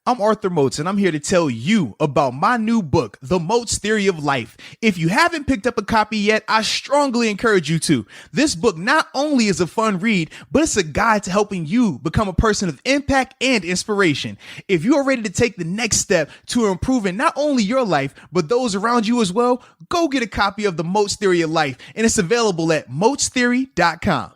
I'm Arthur Moats, and I'm here to tell you about my new book, The Moats Theory of Life. If you haven't picked up a copy yet, I strongly encourage you to. This book not only is a fun read, but it's a guide to helping you become a person of impact and inspiration. If you are ready to take the next step to improving not only your life, but those around you as well, go get a copy of The Moats Theory of Life, and it's available at moatstheory.com.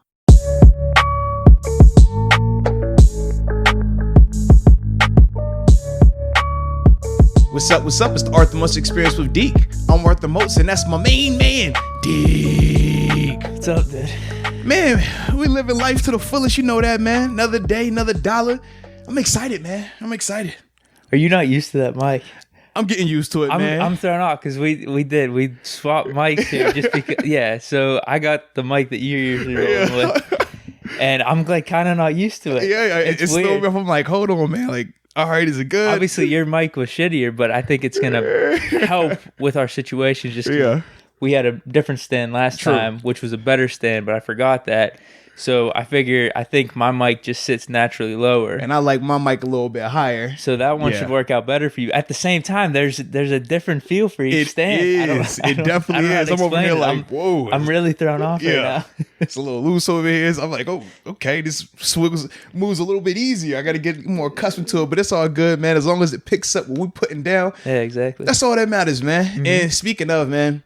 What's up? It's the Arthur Moats Experience with Deke. I'm Arthur Moats, and that's my main man, Deke. What's up, dude? Man, we living life to the fullest, you know that, man. Another day, another dollar. I'm excited, man. I'm excited. Are you not used to that mic? I'm getting used to it, man. I'm thrown off because we swapped mics here just because. Yeah, so I got the mic that you're usually rolling with, and I'm like kind of not used to it. Yeah, it's weird. I'm like, hold on, man. Like, all right, is it good? Obviously, your mic was shittier, but I think it's gonna help with our situation. Just we had a different stand last time, which was a better stand, but I forgot that. So I think my mic just sits naturally lower, and I like my mic a little bit higher. So that one should work out better for you. At the same time, there's a different feel for each stand. It definitely is. I'm over here like, whoa. I'm really thrown off right now. It's a little loose over here. So I'm like, oh, okay, this moves a little bit easier. I got to get more accustomed to it, but it's all good, man. As long as it picks up what we're putting down. Yeah, exactly. That's all that matters, man. Mm-hmm. And speaking of, man,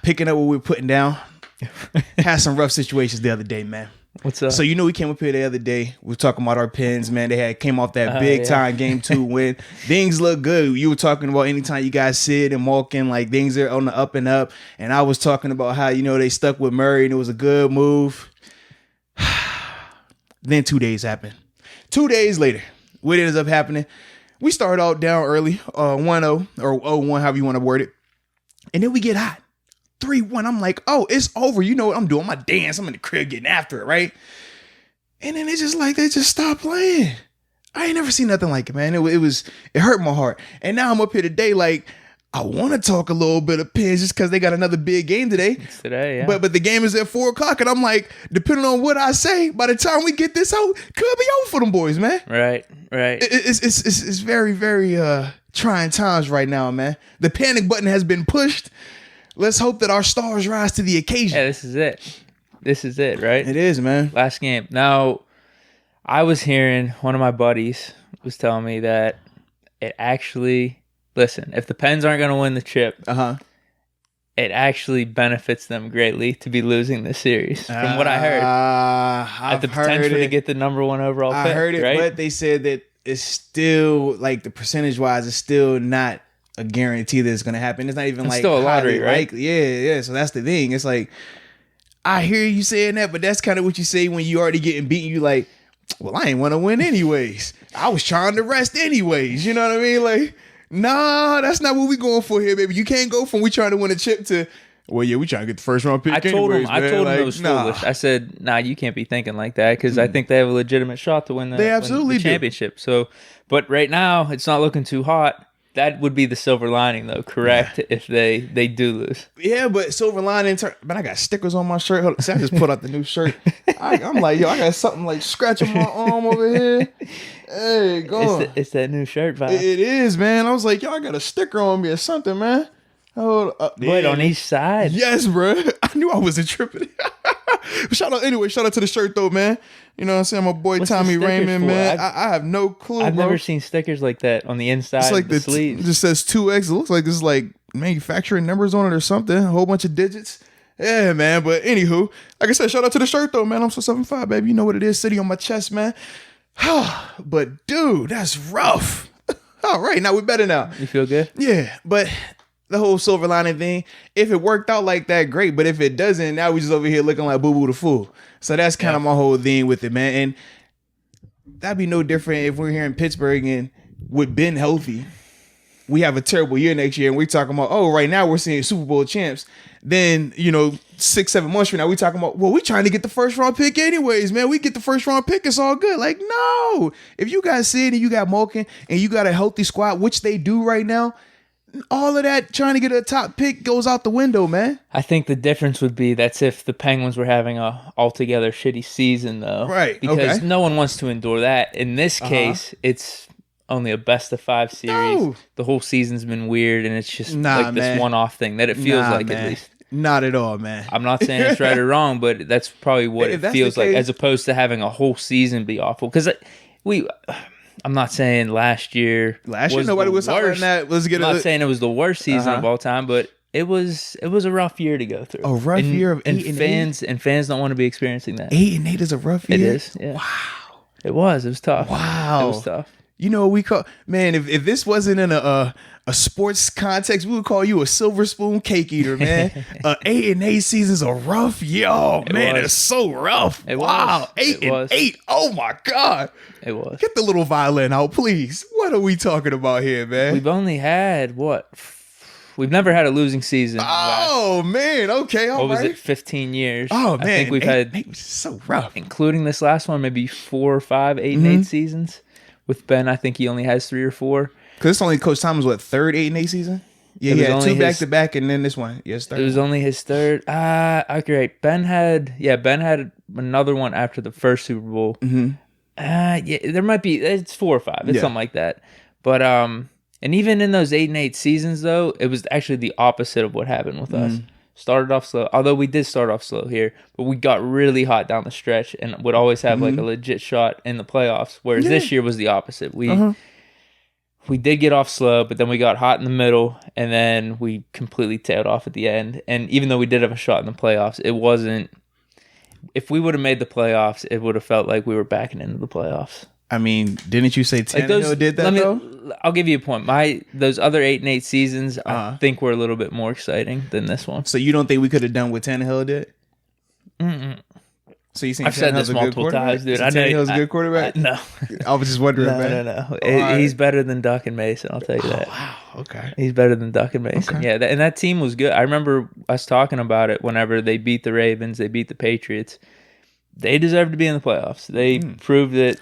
picking up what we're putting down. Had some rough situations the other day, man. What's up? So we came up here the other day. We were talking about our Pens, man. They came off that big time Game 2 win. Things look good. You were talking about anytime you guys sit and Malkin, like things are on the up and up. And I was talking about how they stuck with Murray and it was a good move. Then 2 days happened. 2 days later, what ends up happening? We started out down early, 1-0 or 0-1, however you want to word it, and then we get hot. 3-1. I'm like, oh, it's over. You know what? I'm doing my dance. I'm in the crib getting after it, right? And then it's just like they just stopped playing. I ain't never seen nothing like it, man. It hurt my heart. And now I'm up here today, like I want to talk a little bit of Pens just because they got another big game today. It's today, yeah. But the game is at 4:00, and I'm like, depending on what I say, by the time we get this out, could be over for them boys, man. Right. It's very, very trying times right now, man. The panic button has been pushed. Let's hope that our stars rise to the occasion. Yeah, this is it, right? It is, man. Last game. Now, I was hearing one of my buddies was telling me that it actually, listen, if the Pens aren't going to win the chip, it actually benefits them greatly to be losing this series. From what I heard, I've the potential to get the number 1 overall pick. I heard it, right? But they said that it's still like the percentage-wise, it's still not a guarantee that it's going to happen. It's not even like still a lottery, right? Yeah. So that's the thing. It's like, I hear you saying that, but that's kind of what you say when you already getting beaten. You like, well, I ain't want to win anyways. I was trying to rest anyways. You know what I mean? Like, nah, that's not what we going for here, baby. You can't go from we trying to win a chip to, well, yeah, we trying to get the first round pick. I told him it was nah. foolish. I said, nah, you can't be thinking like that because I think they have a legitimate shot to win the championship. So, but right now it's not looking too hot. That would be the silver lining, though, correct? Yeah. If they do lose. Yeah, but silver lining. But I got stickers on my shirt. Hold on. See, I just put out the new shirt. I'm like, yo, I got something like scratching my arm over here. Hey, go on. It's that new shirt vibe. It is, man. I was like, yo, I got a sticker on me or something, man. Hold up. Wait, on each side? Yes, bro. I knew I wasn't tripping. Shout out to the shirt, though, man. You know what I'm saying? My boy Tommy Raymond, man. I have no clue, I've never seen stickers like that on the inside it's like of the sleeve. It just says 2X. It looks like there's like manufacturing numbers on it or something. A whole bunch of digits. Yeah, man. But anywho, like I said, shout out to the shirt, though, man. I'm so 7'5", baby. You know what it is. City on my chest, man. But, dude, that's rough. All right, now we're better now. You feel good? Yeah, but the whole silver lining thing, if it worked out like that, great. But if it doesn't, now we just over here looking like Boo Boo the Fool. So that's kind of my whole thing with it, man. And that'd be no different if we're here in Pittsburgh and with Ben healthy, we have a terrible year next year and we're talking about, oh, right now we're seeing Super Bowl champs. Then, 6-7 months from now, we talking about, well, we trying to get the first round pick anyways, man. We get the first round pick, it's all good. Like, no. If you got Sid and you got Malkin and you got a healthy squad, which they do right now, all of that trying to get a top pick goes out the window, man. I think the difference would be that's if the Penguins were having a altogether shitty season, though. Right. Because no one wants to endure that. In this case, it's only a best of 5 series. No. The whole season's been weird, and it's just man. this one-off thing that it feels like man. at least. Not at all, man. I'm not saying it's right or wrong, but that's probably what it feels like, as opposed to having a whole season be awful. Because I'm not saying last year nobody was talking that. I'm not saying it was the worst season of all time, but it was a rough year to go through. A rough year of 8 and fans 8? Fans don't want to be experiencing that. 8-8 is a rough year. It is. Yeah. Wow. It was tough. Wow. It was tough. You know what we call, man, if this wasn't in a sports context, we would call you a silver spoon cake eater, man. 8-8 season's a rough year. Oh, man, it's so rough. Wow. 8-8. Oh my God. It was. Get the little violin out, please. What are we talking about here, man? We've only had We've never had a losing season. Oh, man. Okay. All right. What was it? 15 years. Oh, man. I think we've had, it was so rough. Including this last one, maybe 4 or 5 8-8 seasons. With Ben, I think he only has 3 or 4. Because it's only Coach Thomas, 3rd 8-8 season? Yeah, he had 2 back-to-back, and then this one. Yes, third. It was only his 3rd. Okay. Ben had another one after the first Super Bowl. Mm-hmm. Yeah, there might be. It's 4 or 5. It's something like that. But and even in those 8-8 seasons, though, it was actually the opposite of what happened with us. Started off slow, although we did start off slow here, but we got really hot down the stretch and would always have like a legit shot in the playoffs. Whereas this year was the opposite. We did get off slow, but then we got hot in the middle, and then we completely tailed off at the end. And even though we did have a shot in the playoffs, it wasn't. If we would have made the playoffs, it would have felt like we were backing into the playoffs. I mean, didn't you say Tannehill did that, though? I'll give you a point. Those other 8-8 seasons, I think were a little bit more exciting than this one. So you don't think we could have done what Tannehill did? Mm-mm. So you think I've said this multiple times, dude. I know Tannehill's a good quarterback? No. I was just wondering, man. No. He's better than Duck and Mason, I'll tell you that. Wow. Okay. He's better than Duck and Mason. Okay. Yeah, and that team was good. I remember us talking about it whenever they beat the Ravens, they beat the Patriots. They deserved to be in the playoffs. They proved it.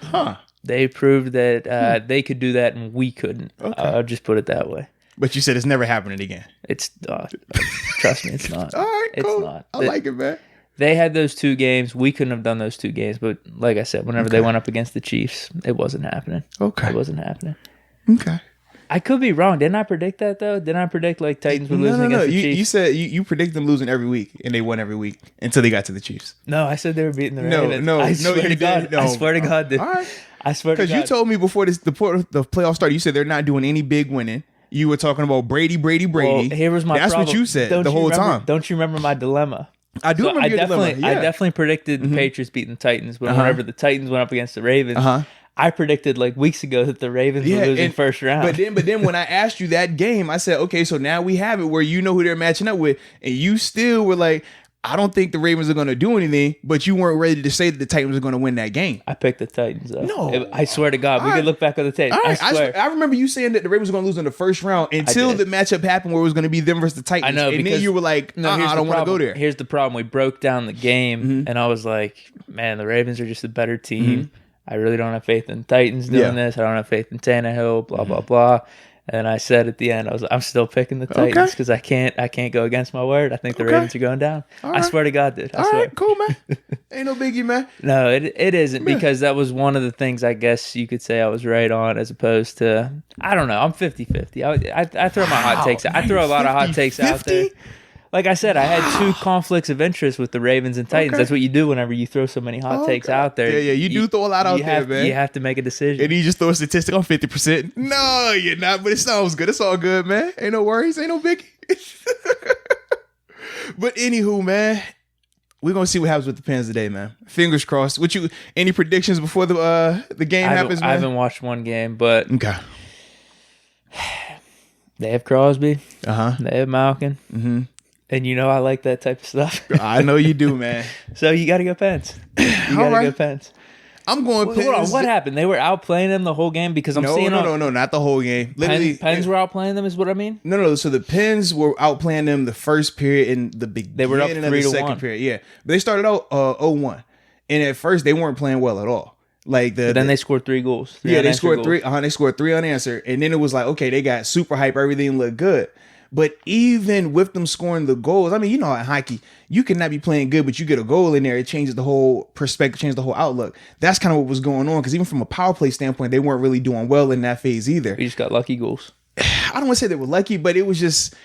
They proved that they could do that and we couldn't. Okay. I'll just put it that way. But you said it's never happening again. It's trust me, it's not. All right, cool. It's not. I like it, man. They had those 2 games. We couldn't have done those 2 games. But like I said, whenever they went up against the Chiefs, it wasn't happening. Okay. It wasn't happening. Okay. I could be wrong. Didn't I predict that, though? Didn't I predict like Titans were losing against the Chiefs? You said you predict them losing every week, and they won every week until they got to the Chiefs. No, I said they were beating the Ravens. I swear to God. No. I swear to God, dude. All right. I swear to God. Because you told me before the playoff started, you said they're not doing any big winning. You were talking about Brady. Well, here was my problem. That's what you said the whole time. Don't you remember my dilemma? I do remember your dilemma. Yeah. I definitely predicted the Patriots beating the Titans, but whenever the Titans went up against the Ravens, I predicted like weeks ago that the Ravens were losing first round. But then when I asked you that game, I said, okay, so now we have it where you know who they're matching up with, and you still were like, I don't think the Ravens are going to do anything, but you weren't ready to say that the Titans are going to win that game. I picked the Titans, though. No. I swear to God. We could look back on the tape. Right. I swear. I remember you saying that the Ravens were going to lose in the first round until the matchup happened where it was going to be them versus the Titans. I know, and then you were like, I don't want to go there. Here's the problem. We broke down the game, and I was like, man, the Ravens are just a better team. I really don't have faith in the Titans doing this. I don't have faith in Tannehill, blah, blah, blah. And I said at the end, I'm still picking the Titans because I can't go against my word. I think the Ravens are going down. I swear to God, dude. I swear. All right, cool, man. Ain't no biggie, man. No, it isn't because that was one of the things I guess you could say I was right on as opposed to, I don't know. I'm 50-50. I throw my hot takes out. I throw a lot of hot takes out there. Like I said, I had 2 conflicts of interest with the Ravens and Titans. That's what you do whenever you throw so many hot takes out there. Yeah, you do throw a lot out there, man. You have to make a decision. And you just throw a statistic on 50%. No, you're not, but it sounds good. It's all good, man. Ain't no worries. Ain't no biggie. But anywho, man, we're going to see what happens with the Pens today, man. Fingers crossed. Any predictions before the game happens, man? I haven't watched one game, but okay. They have Crosby. They have Malkin. And you know I like that type of stuff. I know you do, man. So you got to go Pens. You got to go Pens. I'm going Pens. Hold on, what happened? They were outplaying them the whole game because I'm seeing... No, not the whole game. Literally, Pens were outplaying them is what I mean? No. So the Pens were outplaying them the first period and the beginning they were up 3-1. Of the second period. Yeah. But they started out 0-1. And at first, they weren't playing well at all. But then they scored 3 goals. They scored 3. They scored 3 unanswered. And then it was like, okay, they got super hype. Everything looked good. But even with them scoring the goals, I mean, you know, in hockey, you cannot be playing good, but you get a goal in there, it changes the whole perspective, changes the whole outlook. That's kind of what was going on, because even from a power play standpoint, they weren't really doing well in that phase either. We just got lucky goals. I don't want to say they were lucky, but it was just,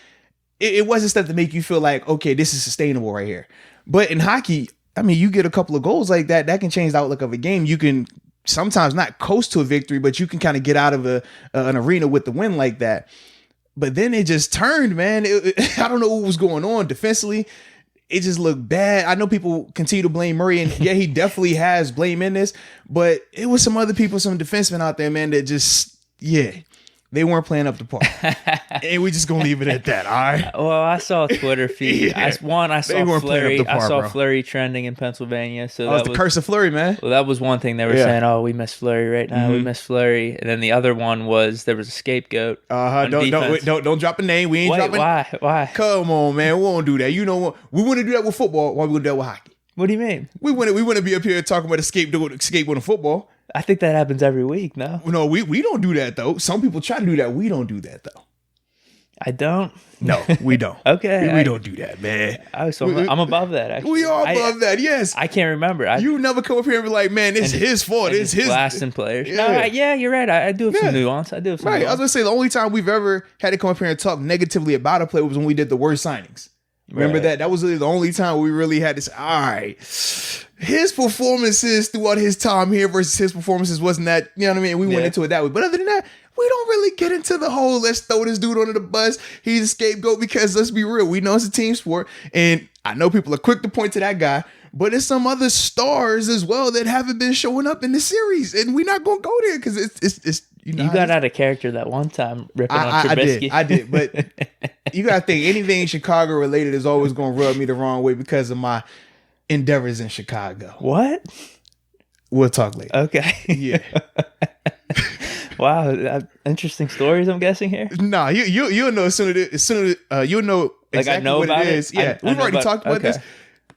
it wasn't stuff to make you feel like, okay, this is sustainable right here. But in hockey, I mean, you get a couple of goals like that, that can change the outlook of a game. You can sometimes not coast to a victory, but you can kind of get out of an arena with the win like that. But then it just turned, man. I don't know what was going on defensively. It just looked bad. I know people continue to blame Murray, and yeah, he definitely has blame in this, but it was some other people, some defensemen out there, man, that just, yeah, they weren't playing up to par. And we just gonna leave it at that, all right? Well, I saw a Twitter feed. Yeah. I saw Fleury. I saw Fleury trending in Pennsylvania. So that was the curse of Fleury, man. Well, that was one thing they were saying. Oh, we miss Fleury right now. We miss Fleury. And then the other one was there was a scapegoat. Don't drop a name. We ain't dropping. Why? Come on, man. We won't do that. You know what? We want to do that with football. Why we gonna do that with hockey? What do you mean? We wouldn't be up here talking about escape in football. I think that happens every week, no? No, we don't do that, though. Some people try to do that. We don't do that, though. I don't? No, we don't. Okay. We don't do that, man. I'm above that, actually. We are above that, yes. I can't remember. You never come up here and be like, man, it's his fault. It's his. Blasting players. Yeah. You're right. I do have some nuance. I was going to say, the only time we've ever had to come up here and talk negatively about a player was when we did the worst signings. Remember that? That was really the only time we really had to say, all right, his performances throughout his time here versus his performances wasn't that, you know what I mean? We went into it that way. But other than that, we don't really get into the whole, let's throw this dude under the bus. He's a scapegoat, because let's be real. We know it's a team sport. And I know people are quick to point to that guy, but there's some other stars as well that haven't been showing up in the series. And we're not going to go there because it's you got out of character that one time ripping on Trubisky. I did. But you got to think anything Chicago related is always going to rub me the wrong way because of my endeavors in Chicago. What? We'll talk later. Okay. Yeah. Wow. Interesting stories, I'm guessing here. Nah, you'll know as soon as you'll know exactly what it is. Yeah. We've already talked about this.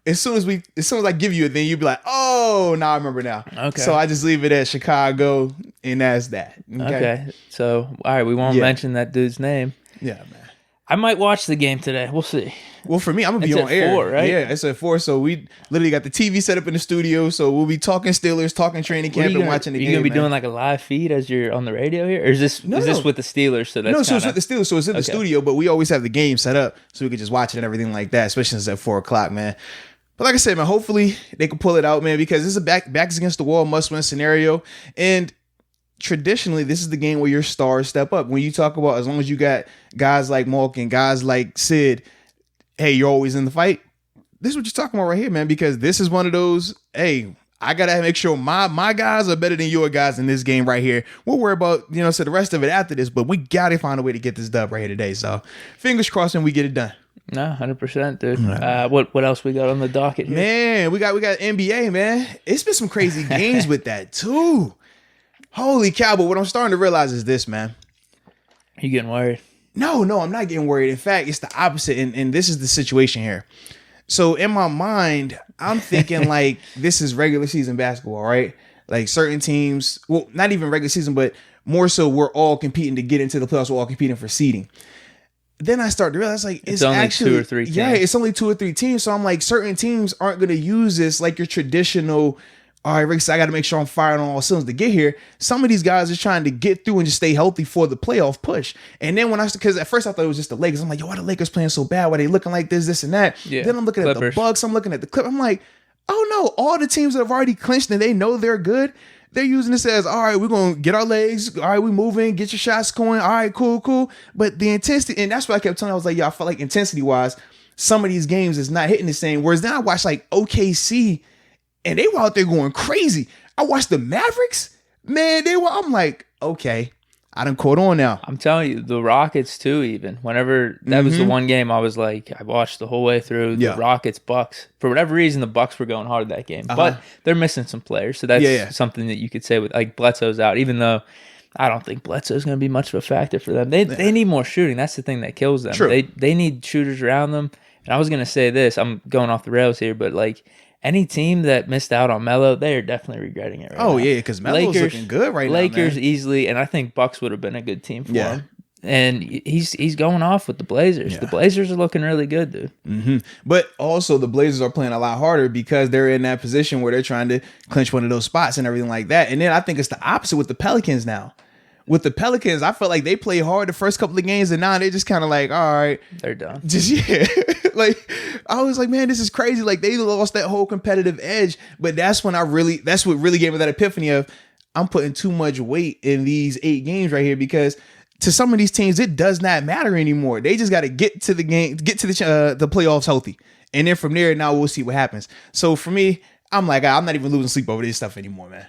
As soon as I give you a thing, you'll be like, oh, I remember now. Okay. So I just leave it at Chicago, and that's that. Okay. So, all right, we won't mention that dude's name. Yeah, man. I might watch the game today. We'll see. Well, for me, I'm going to be on air. 4, right? Yeah, it's at 4. So we literally got the TV set up in the studio. So we'll be talking Steelers, talking training camp, and watching the game. Are you going to be doing like a live feed as you're on the radio here? Or is this with the Steelers? So that's so it's with the Steelers. So it's in the studio, but we always have the game set up so we can just watch it and everything like that, especially since it's at 4 o'clock, man. But like I said, man, hopefully they can pull it out, man, because this is a backs against the wall must-win scenario. And traditionally, this is the game where your stars step up. When you talk about, as long as you got guys like Malkin, guys like Sid, hey, you're always in the fight. This is what you're talking about right here, man, because this is one of those, hey, I got to make sure my guys are better than your guys in this game right here. We'll worry about, the rest of it after this, but we got to find a way to get this dub right here today. So fingers crossed and we get it done. No, 100%, dude. What else we got on the docket here? Man, we got NBA, man. It's been some crazy games with that, too. Holy cow, but what I'm starting to realize is this, man. You getting worried? No, I'm not getting worried. In fact, it's the opposite, and this is the situation here. So in my mind, I'm thinking like this is regular season basketball, right? Like certain teams, well, not even regular season, but more so we're all competing to get into the playoffs. We're all competing for seeding. Then I start to realize like it's only actually 2 or 3 teams. Yeah, it's only 2 or 3 teams. So I'm like, certain teams aren't going to use this like your traditional, all right, Rick, so I got to make sure I'm firing on all cylinders to get here. Some of these guys are trying to get through and just stay healthy for the playoff push. And then because at first I thought it was just the Lakers. I'm like, yo, why the Lakers playing so bad? Why they looking like this, and that? Yeah. Then I'm looking at the Bucks. I'm looking at the Clippers. I'm like, oh no, all the teams that have already clinched and they know they're good, they're using this as, all right, we're going to get our legs. All right, we moving, get your shots going. All right, cool. But the intensity, and that's what I kept telling you. I was like, yo, I felt like intensity-wise, some of these games is not hitting the same. Whereas then I watched like OKC, and they were out there going crazy. I watched the Mavericks. Man, I'm like, okay, I done caught on now. I'm telling you, the Rockets too, even. Whenever, that was the one game I was like, I watched the whole way through. The Rockets, Bucks. For whatever reason, the Bucks were going hard that game. But they're missing some players. So that's something that you could say with, like, Bledsoe's out. Even though I don't think Bledsoe's going to be much of a factor for them. They need more shooting. That's the thing that kills them. True. They need shooters around them. And I was going to say this. I'm going off the rails here, but, like, any team that missed out on Melo, they are definitely regretting it right now. Yeah, because Melo's looking good right now, Lakers easily, and I think Bucks would have been a good team for him. And he's going off with the Blazers. The Blazers are looking really good, dude. Mm-hmm. But also the Blazers are playing a lot harder because they're in that position where they're trying to clinch one of those spots and everything like that. And then I think it's the opposite with the Pelicans now. With the Pelicans, I felt like they played hard the first couple of games, and now they're just kind of like, all right, they're done. Like I was like, man, this is crazy. Like they lost that whole competitive edge. But that's what really gave me that epiphany of I'm putting too much weight in these 8 games right here because to some of these teams, it does not matter anymore. They just got to get to the game, get to the playoffs healthy. And then from there, now we'll see what happens. So for me, I'm like, I'm not even losing sleep over this stuff anymore, man.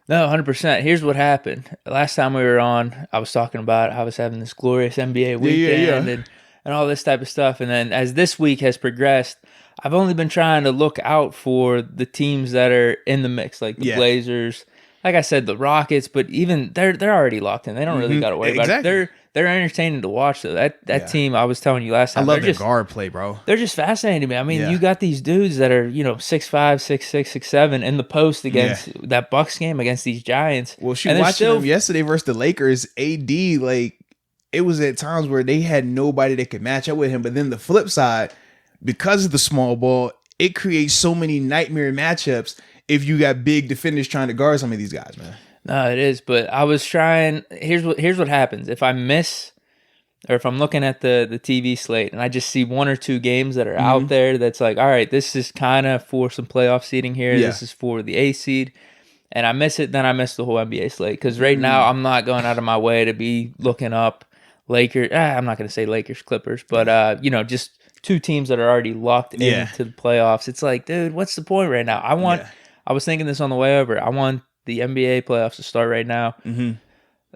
No, 100%. Here's what happened. Last time we were on, I was talking about I was having this glorious NBA weekend and all this type of stuff. And then as this week has progressed, I've only been trying to look out for the teams that are in the mix, like the Blazers, like I said, the Rockets, but even they're already locked in. They don't really got to worry about it. They're entertaining to watch though. That team I was telling you last time. I love their guard play, bro. They're just fascinating to me. I mean, you got these dudes that are 6'5", 6'6", 6'7" in the post against that Bucks game against these Giants. Well, watching them yesterday versus the Lakers, AD like it was at times where they had nobody that could match up with him. But then the flip side, because of the small ball, it creates so many nightmare matchups. If you got big defenders trying to guard some of these guys, man. No, it is. But I was trying. Here's what happens if I miss, or if I'm looking at the TV slate and I just see 1 or 2 games that are out there. That's like, all right, this is kind of for some playoff seeding here. Yeah. This is for the A seed, and I miss it. Then I miss the whole NBA slate because right now I'm not going out of my way to be looking up Lakers. I'm not going to say Lakers, Clippers, but just 2 teams that are already locked into the playoffs. It's like, dude, what's the point right now? I was thinking this on the way over. I want the NBA playoffs to start right now. Mm-hmm.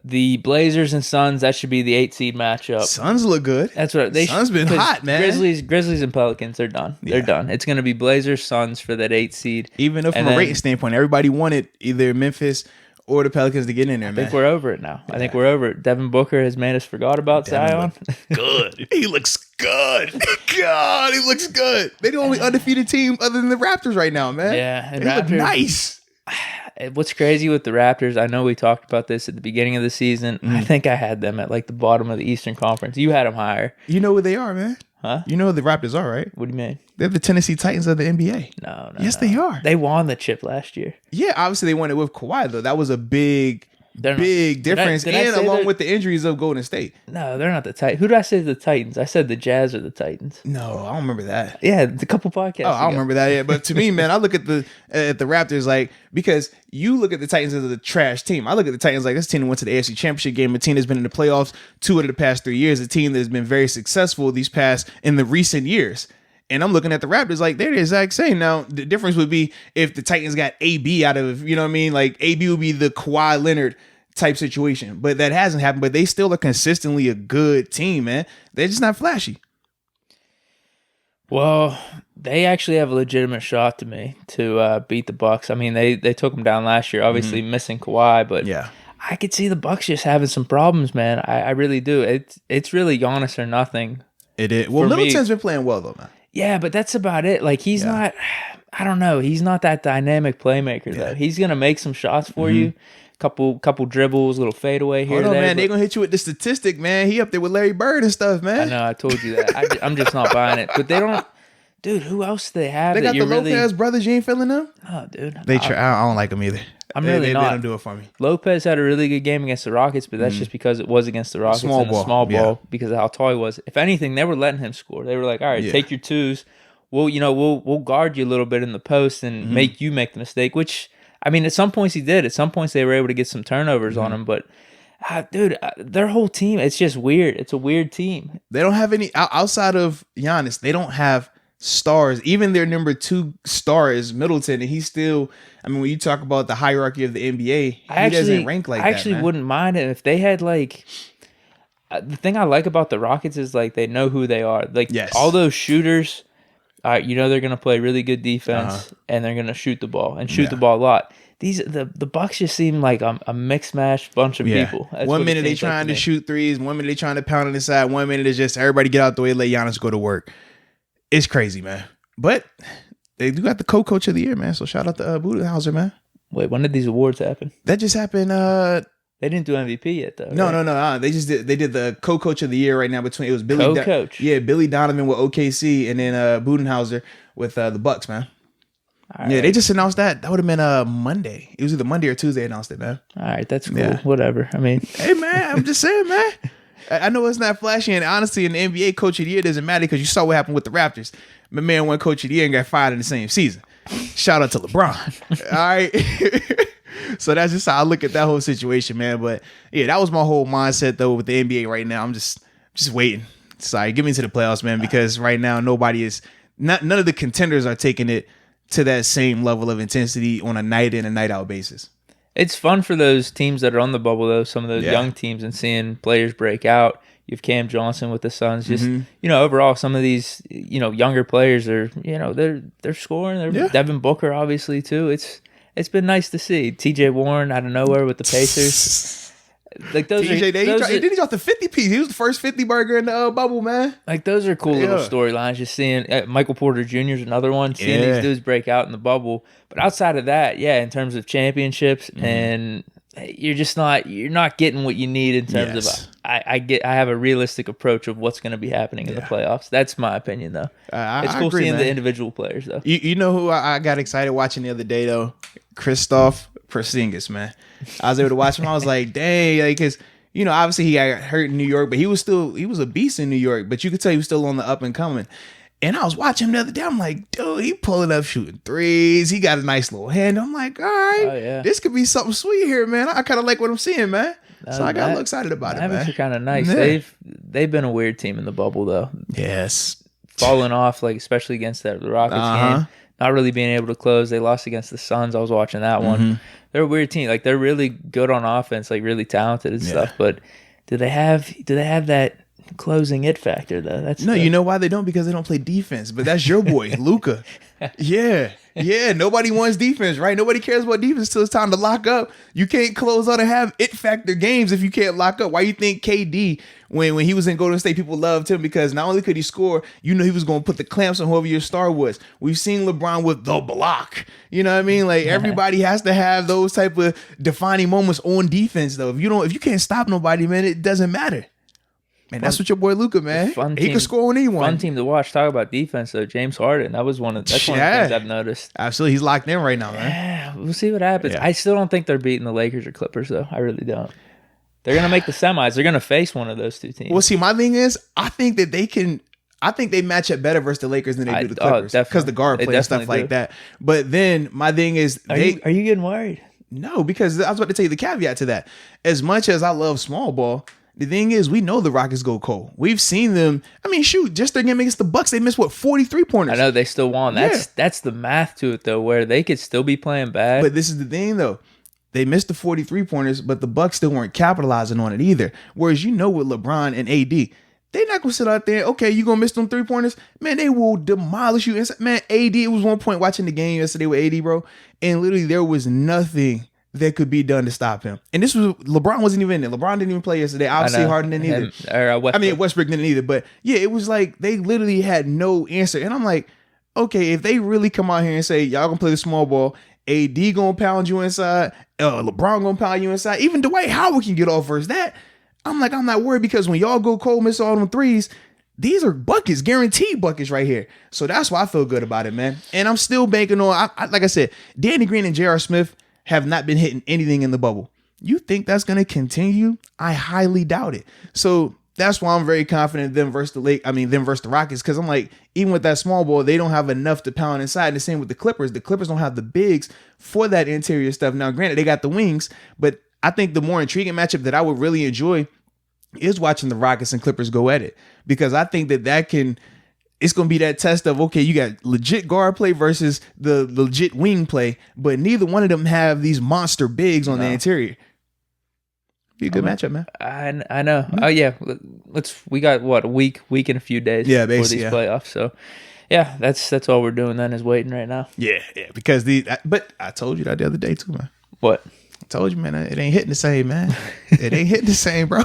The Blazers and Suns, that should be the 8 seed matchup. Suns look good. That's what Suns been hot, man. Grizzlies and Pelicans, they're done. They're done. It's going to be Blazers, Suns for that 8 seed. Even though from a rating standpoint, everybody wanted either Memphis or the Pelicans to get in there, man. I think we're over it now. I think we're over it. Devin Booker has made us forgot about Zion. Good. He looks good. God, he looks good. They're the only undefeated team other than the Raptors right now, man. Yeah. And they look nice. What's crazy with the Raptors, I know we talked about this at the beginning of the season. I think I had them at like the bottom of the Eastern Conference. You had them higher. You know where they are, man. Huh? You know who the Raptors are, right? What do you mean? They're the Tennessee Titans of the NBA. No. Yes, they are. They won the chip last year. Yeah, obviously they won it with Kawhi, though. That was a big difference. And along with the injuries of Golden State. No, they're not the Titans. Who did I say the Titans? I said the Jazz or the Titans. No, I don't remember that. Yeah, a couple podcasts ago. I don't remember that yet. But to me, man, I look at the Raptors like, because you look at the Titans as a trash team. I look at the Titans like this team that went to the AFC Championship game. A team that's been in the playoffs 2 out of the past 3 years. A team that's been very successful in the recent years. And I'm looking at the Raptors like they're the exact same. Now, the difference would be if the Titans got AB out of, you know what I mean? Like AB would be the Kawhi Leonard type situation. But that hasn't happened. But they still are consistently a good team, man. They're just not flashy. Well, they actually have a legitimate shot to me to beat the Bucks. I mean, they took them down last year, obviously missing Kawhi, but I could see the Bucks just having some problems, man. I really do. It's really Giannis or nothing. It is. Well, Middleton's been playing well, though, man. Yeah, but that's about it. Like, he's not, I don't know. He's not that dynamic playmaker, though. He's going to make some shots for you. Couple dribbles, little fadeaway here. Hold on, man. They're going to hit you with the statistic, man. He up there with Larry Bird and stuff, man. I know. I told you that. I'm just not buying it. But they don't. Dude, who else do they have? They got the Lopez brothers. You ain't feeling them? Oh, dude. I don't like them either. They don't do it for me. Lopez had a really good game against the Rockets, but that's just because it was against the Rockets small ball because of how tall he was. If anything, they were letting him score. They were like, all right, take your twos. We'll guard you a little bit in the post and make you make the mistake, which, I mean, at some points he did. At some points they were able to get some turnovers on him, but dude, their whole team, it's just weird. It's a weird team. They don't have any, outside of Giannis, they don't have stars. Even their number 2 star is Middleton, and he's still, I mean, when you talk about the hierarchy of the NBA, he doesn't rank like that. I actually wouldn't mind it if they had like, the thing I like about the Rockets is like they know who they are. Like all those shooters, they're going to play really good defense and they're going to shoot the ball the ball a lot. The Bucks just seem like a mixed mash bunch of people. That's 1 minute they trying to shoot threes, 1 minute they trying to pound on the side, 1 minute it's just everybody get out the way, let Giannis go to work. It's crazy, man. But they do got the co-coach of the year, man. So shout out to Budenholzer, man. Wait, when did these awards happen? That just happened. They didn't do MVP yet, though. No, right? no. They just did. They did the co-coach of the year right now between. It was Billy. Co-coach. Billy Donovan with OKC, and then Budenholzer with the Bucks, man. All yeah, right. they just announced that. That would have been Monday. It was either Monday or Tuesday announced it, man. All right, that's cool. Yeah. Whatever. I mean, hey, man, I'm just saying, man. I know it's not flashy, and honestly, in the NBA, Coach of the Year doesn't matter because you saw what happened with the Raptors. My man won Coach of the Year and got fired in the same season. Shout out to LeBron. All right. So that's just how I look at that whole situation, man. But yeah, that was my whole mindset though with the NBA right now. I'm just waiting. Sorry, get me to the playoffs, man, because right now none of the contenders are taking it to that same level of intensity on a night in and night out basis. it's fun for those teams that are on the bubble, though, some of those young teams, and seeing players break out. You have Cam Johnson with the Suns. Just, overall, some of these, younger players are, they're scoring. Devin Booker, obviously, too. It's been nice to see. TJ Warren out of nowhere with the Pacers. Like those TJ, did he drop the 50 piece? He was the first 50 burger in the bubble, man. Like those are cool little storylines. Just seeing Michael Porter Jr. is another one. Seeing these dudes break out in the bubble. But outside of that, in terms of championships, and you're not getting what you need in terms of. I have a realistic approach of what's going to be happening in the playoffs. That's my opinion, though. It's cool seeing the individual players, though. You know who I got excited watching the other day, though? Christoph Porzingis, man. I was able to watch him. I was like, dang, because obviously he got hurt in New York, but he was a beast in New York. But you could tell he was still on the up and coming. And I was watching him the other day. I'm like, dude, he pulling up shooting threes. He got a nice little hand. I'm like, all right, this could be something sweet here, man. I kind of like what I'm seeing, man. So I got a little excited about it, man. Mavericks are kind of nice. Yeah. They've been a weird team in the bubble, though. Yes, falling off, like especially against the Rockets game. Not really being able to close. They lost against the Suns. I was watching that one. They're a weird team. Like they're really good on offense, like really talented and stuff. But do they have that closing it factor though? You know why they don't? Because they don't play defense. But that's your boy, Luka. Yeah. Nobody wants defense, right? Nobody cares about defense till it's time to lock up. You can't close out and have it factor games if you can't lock up. Why you think KD, when he was in Golden State, people loved him because not only could he score, he was going to put the clamps on whoever your star was. We've seen LeBron with the block. You know what I mean? Like everybody has to have those type of defining moments on defense, though. If you can't stop nobody, man, it doesn't matter. Man, that's what your boy Luka, man. He can score on anyone. Fun team to watch. Talk about defense, though. James Harden. That's one of the things I've noticed. Absolutely. He's locked in right now, man. Yeah, we'll see what happens. I still don't think they're beating the Lakers or Clippers, though. I really don't. They're going to make the semis. They're going to face one of those two teams. Well, see, my thing is, I think they match up better versus the Lakers than they do the Clippers. Because the guard play and stuff like that. But then my thing is... Are you getting worried? No, because I was about to tell you the caveat to that. As much as I love small ball... The thing is, we know the Rockets go cold. We've seen them. I mean, shoot, just their game against the Bucks, they missed 43 pointers. I know they still won. That's the math to it though, where they could still be playing bad. But this is the thing though. They missed the 43 pointers, but the Bucks still weren't capitalizing on it either. Whereas with LeBron and AD, they're not gonna sit out there. Okay, you gonna miss them 3-pointers? Man, they will demolish you. Man, AD, it was one point watching the game yesterday with AD, bro, and literally there was nothing that could be done to stop him. And this was LeBron wasn't even in there. LeBron didn't even play yesterday. Obviously, Harden didn't either. Westbrook didn't either. But yeah, it was like they literally had no answer. And I'm like, okay, if they really come out here and say y'all gonna play the small ball, AD gonna pound you inside, LeBron gonna pound you inside, even Dwight Howard can get off versus that. I'm like, I'm not worried because when y'all go cold, miss all them threes, these are buckets, guaranteed buckets right here. So that's why I feel good about it, man. And I'm still banking on, like I said, Danny Green and J.R. Smith have not been hitting anything in the bubble. You think that's going to continue? I highly doubt it. So that's why I'm very confident them versus the Rockets, because I'm like, even with that small ball, they don't have enough to pound inside. And the same with the Clippers. The Clippers don't have the bigs for that interior stuff. Now, granted, they got the wings, but I think the more intriguing matchup that I would really enjoy is watching the Rockets and Clippers go at it, because I think that can... It's going to be that test of, okay, you got legit guard play versus the legit wing play, but neither one of them have these monster bigs on the interior. Be a good matchup, man. I know. Mm-hmm. Oh, yeah. We got, a week and a few days for these playoffs. So, yeah, that's all we're doing then is waiting right now. Yeah, because but I told you that the other day too, man. What? I told you, man, it ain't hitting the same, man. It ain't hitting the same, bro.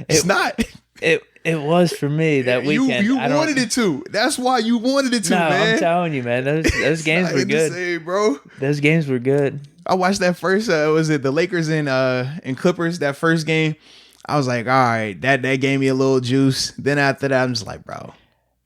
It's not. It was for me that weekend. You wanted it to. That's why you wanted it to, man. I'm telling you, man. Those games were good. Same, bro. Those games were good. I watched that first. Was it the Lakers and Clippers? That first game. I was like, all right, that gave me a little juice. Then after that, I'm just like, bro.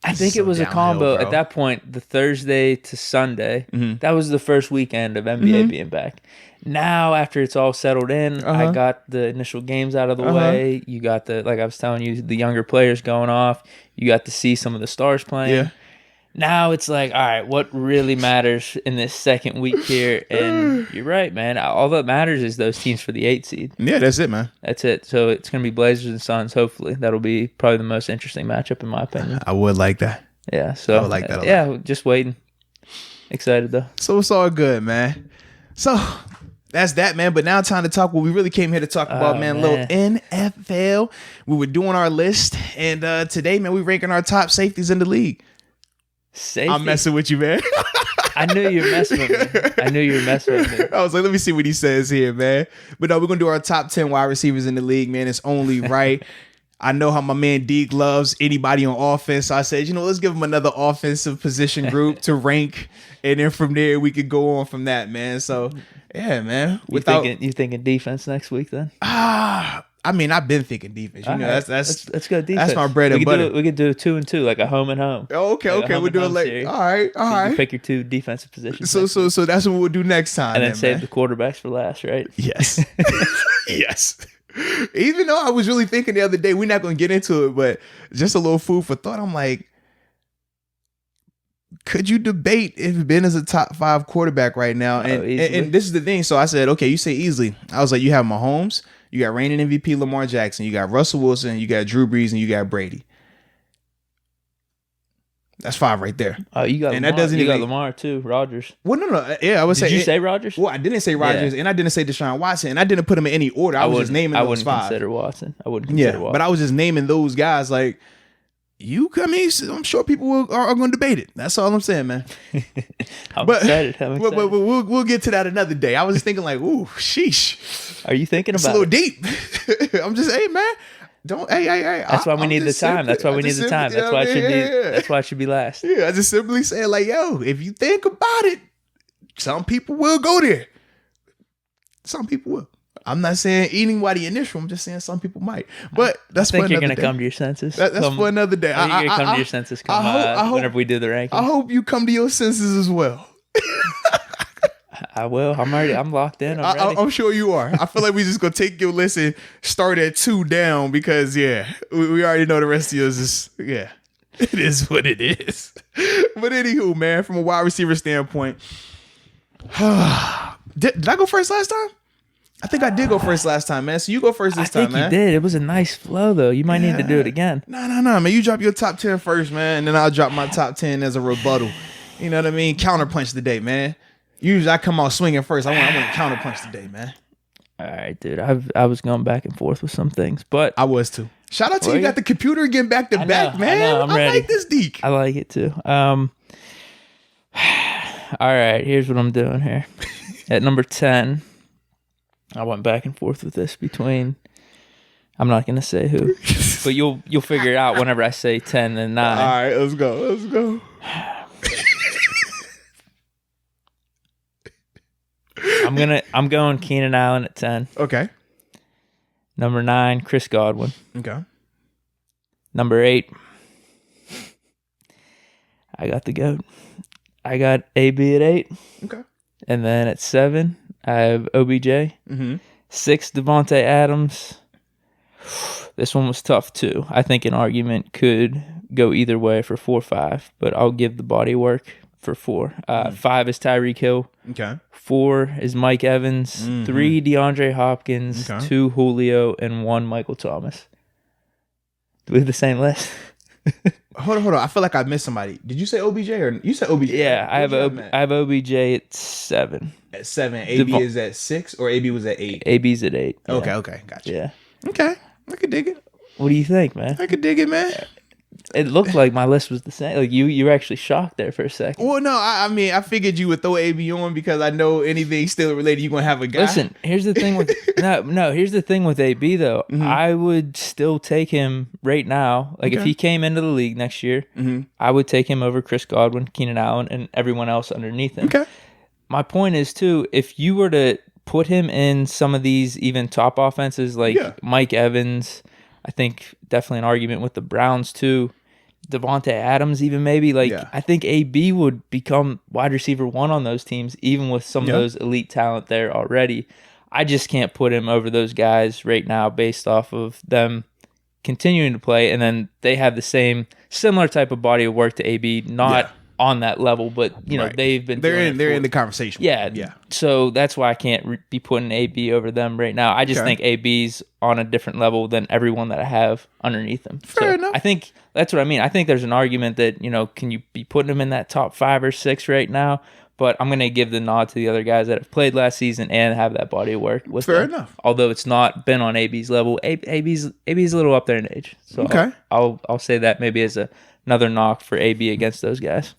I think it was a combo at that point. The Thursday to Sunday, that was the first weekend of NBA being back. Now, after it's all settled in, I got the initial games out of the way. You got like I was telling you, the younger players going off. You got to see some of the stars playing. Yeah. Now it's like, all right, what really matters in this second week here? And you're right, man. All that matters is those teams for the 8 seed. Yeah, that's it, man. That's it. So it's going to be Blazers and Suns, hopefully. That'll be probably the most interesting matchup, in my opinion. I would like that. Yeah, so I would like that a lot. Yeah, just waiting. Excited, though. So it's all good, man. So that's that, man. But now time to talk what we really came here to talk about, man. A little NFL. We were doing our list. And today, man, we ranking our top safeties in the league. Safety? I'm messing with you, man. I knew you were messing with me. I was like, let me see what he says here, man. But no, we're going to do our top 10 wide receivers in the league, man. It's only right. I know how my man Deke loves anybody on offense. So I said, let's give him another offensive position group to rank. And then from there, we could go on from that, man. So, yeah, man. You thinking defense next week then? I mean, I've been thinking defense. Let's go defense. That's my bread and butter. We could do 2 and 2, like a home and home. Oh, okay. We're doing like series. all right. You pick your 2 defensive positions. So that's what we'll do next time. And then save the quarterbacks for last, right? Yes. Yes. Even though I was really thinking the other day, we're not going to get into it, but just a little food for thought. I'm like, could you debate if Ben is a top 5 quarterback right now? And this is the thing. So I said, okay, you say easily. I was like, you have Mahomes. You got reigning MVP Lamar Jackson. You got Russell Wilson. You got Drew Brees, and you got Brady. That's 5 right there. Oh, you got and Lamar. That doesn't you even, got Lamar too. Rodgers. Well, no. Yeah, I would say. Did you say Rodgers? Well, I didn't say Rodgers, and I didn't say Deshaun Watson, and I didn't put them in any order. I was just naming those 5. I wouldn't consider Watson. But I was just naming those guys. Like, I'm sure people are going to debate it. That's all I'm saying, man. I'm excited. But we'll get to that another day. I was just thinking like, ooh, sheesh. Are you thinking about it's a little deep. I'm just, hey, man. That's why we need the time. That's why we need the time. That's why it should be. That's why it should be last. Yeah, I just simply said like, yo, if you think about it, some people will go there. Some people will. I'm not saying anybody initial. I'm just saying some people might. But that's. I think you're gonna come to your senses. That's for another day. You're gonna come to your senses. Whenever we do the ranking. I hope you come to your senses as well. I will. I'm locked in. I'm sure you are. I feel like we just gonna take your list and start at 2 down because we already know the rest of yours is it is what it is. But anywho, man, from a wide receiver standpoint, did I go first last time? I think I did go first last time, man. So you go first this time, man. I think you did. It was a nice flow, though. You might need to do it again. No, man. You drop your top 10 first, man, and then I'll drop my top 10 as a rebuttal. You know what I mean? Counterpunch today, man. Usually I come out swinging first. I want to counterpunch today, man. All right, dude. I was going back and forth with some things, but I was too. Shout out to you. Got the computer again back to back, man. I know, I'm ready. Like this, Deke. I like it too. All right, here's what I'm doing here. At number 10, I went back and forth with this between. I'm not gonna say who, but you'll figure it out whenever I say 10 and 9. All right, let's go. I'm going Keenan Allen at 10. Okay. Number 9, Chris Godwin. Okay. Number 8, I got the GOAT. I got AB at 8. Okay. And then at 7, I have OBJ. Mm-hmm. 6, Devontae Adams. This one was tough too. I think an argument could go either way for 4 or 5, but I'll give the body work for 4. 5 is Tyreek Hill. Okay. 4 is Mike Evans. 3, DeAndre Hopkins. Okay. 2, Julio. And 1, Michael Thomas. Do we have the same list? Hold on. I feel like I missed somebody. Did you say OBJ or you said OBJ? Yeah, I have OBJ at 7. At 7. AB is at 6 or AB was at 8? AB's at 8. Yeah. Okay. Gotcha. Yeah. Okay. I could dig it. What do you think, man? I could dig it, man. It looked like my list was the same. Like you were actually shocked there for a second. Well, no, I mean, I figured you would throw AB on because I know anything still related, you're gonna have a guy. Listen, here's the thing with no. Here's the thing with AB though. Mm-hmm. I would still take him right now. Like if he came into the league next year, I would take him over Chris Godwin, Keenan Allen, and everyone else underneath him. Okay. my point is too, if you were to put him in some of these even top offenses like Mike Evans, I think definitely an argument with the Browns too. Devontae Adams, even maybe I think AB would become wide receiver 1 on those teams, even with some of those elite talent there already. I just can't put him over those guys right now based off of them continuing to play, and then they have the similar type of body of work to AB, not on that level, but they've been they're in the conversation. Yeah. So that's why I can't be putting AB over them right now. I just think AB's on a different level than everyone that I have underneath him. Fair enough. I think that's what I mean. I think there's an argument that can you be putting him in that top 5 or 6 right now? But I'm going to give the nod to the other guys that have played last season and have that body of work with Fair them. enough. Although it's not been on AB's level, AB's a little up there in age. So I'll say that maybe as another knock for AB against those guys.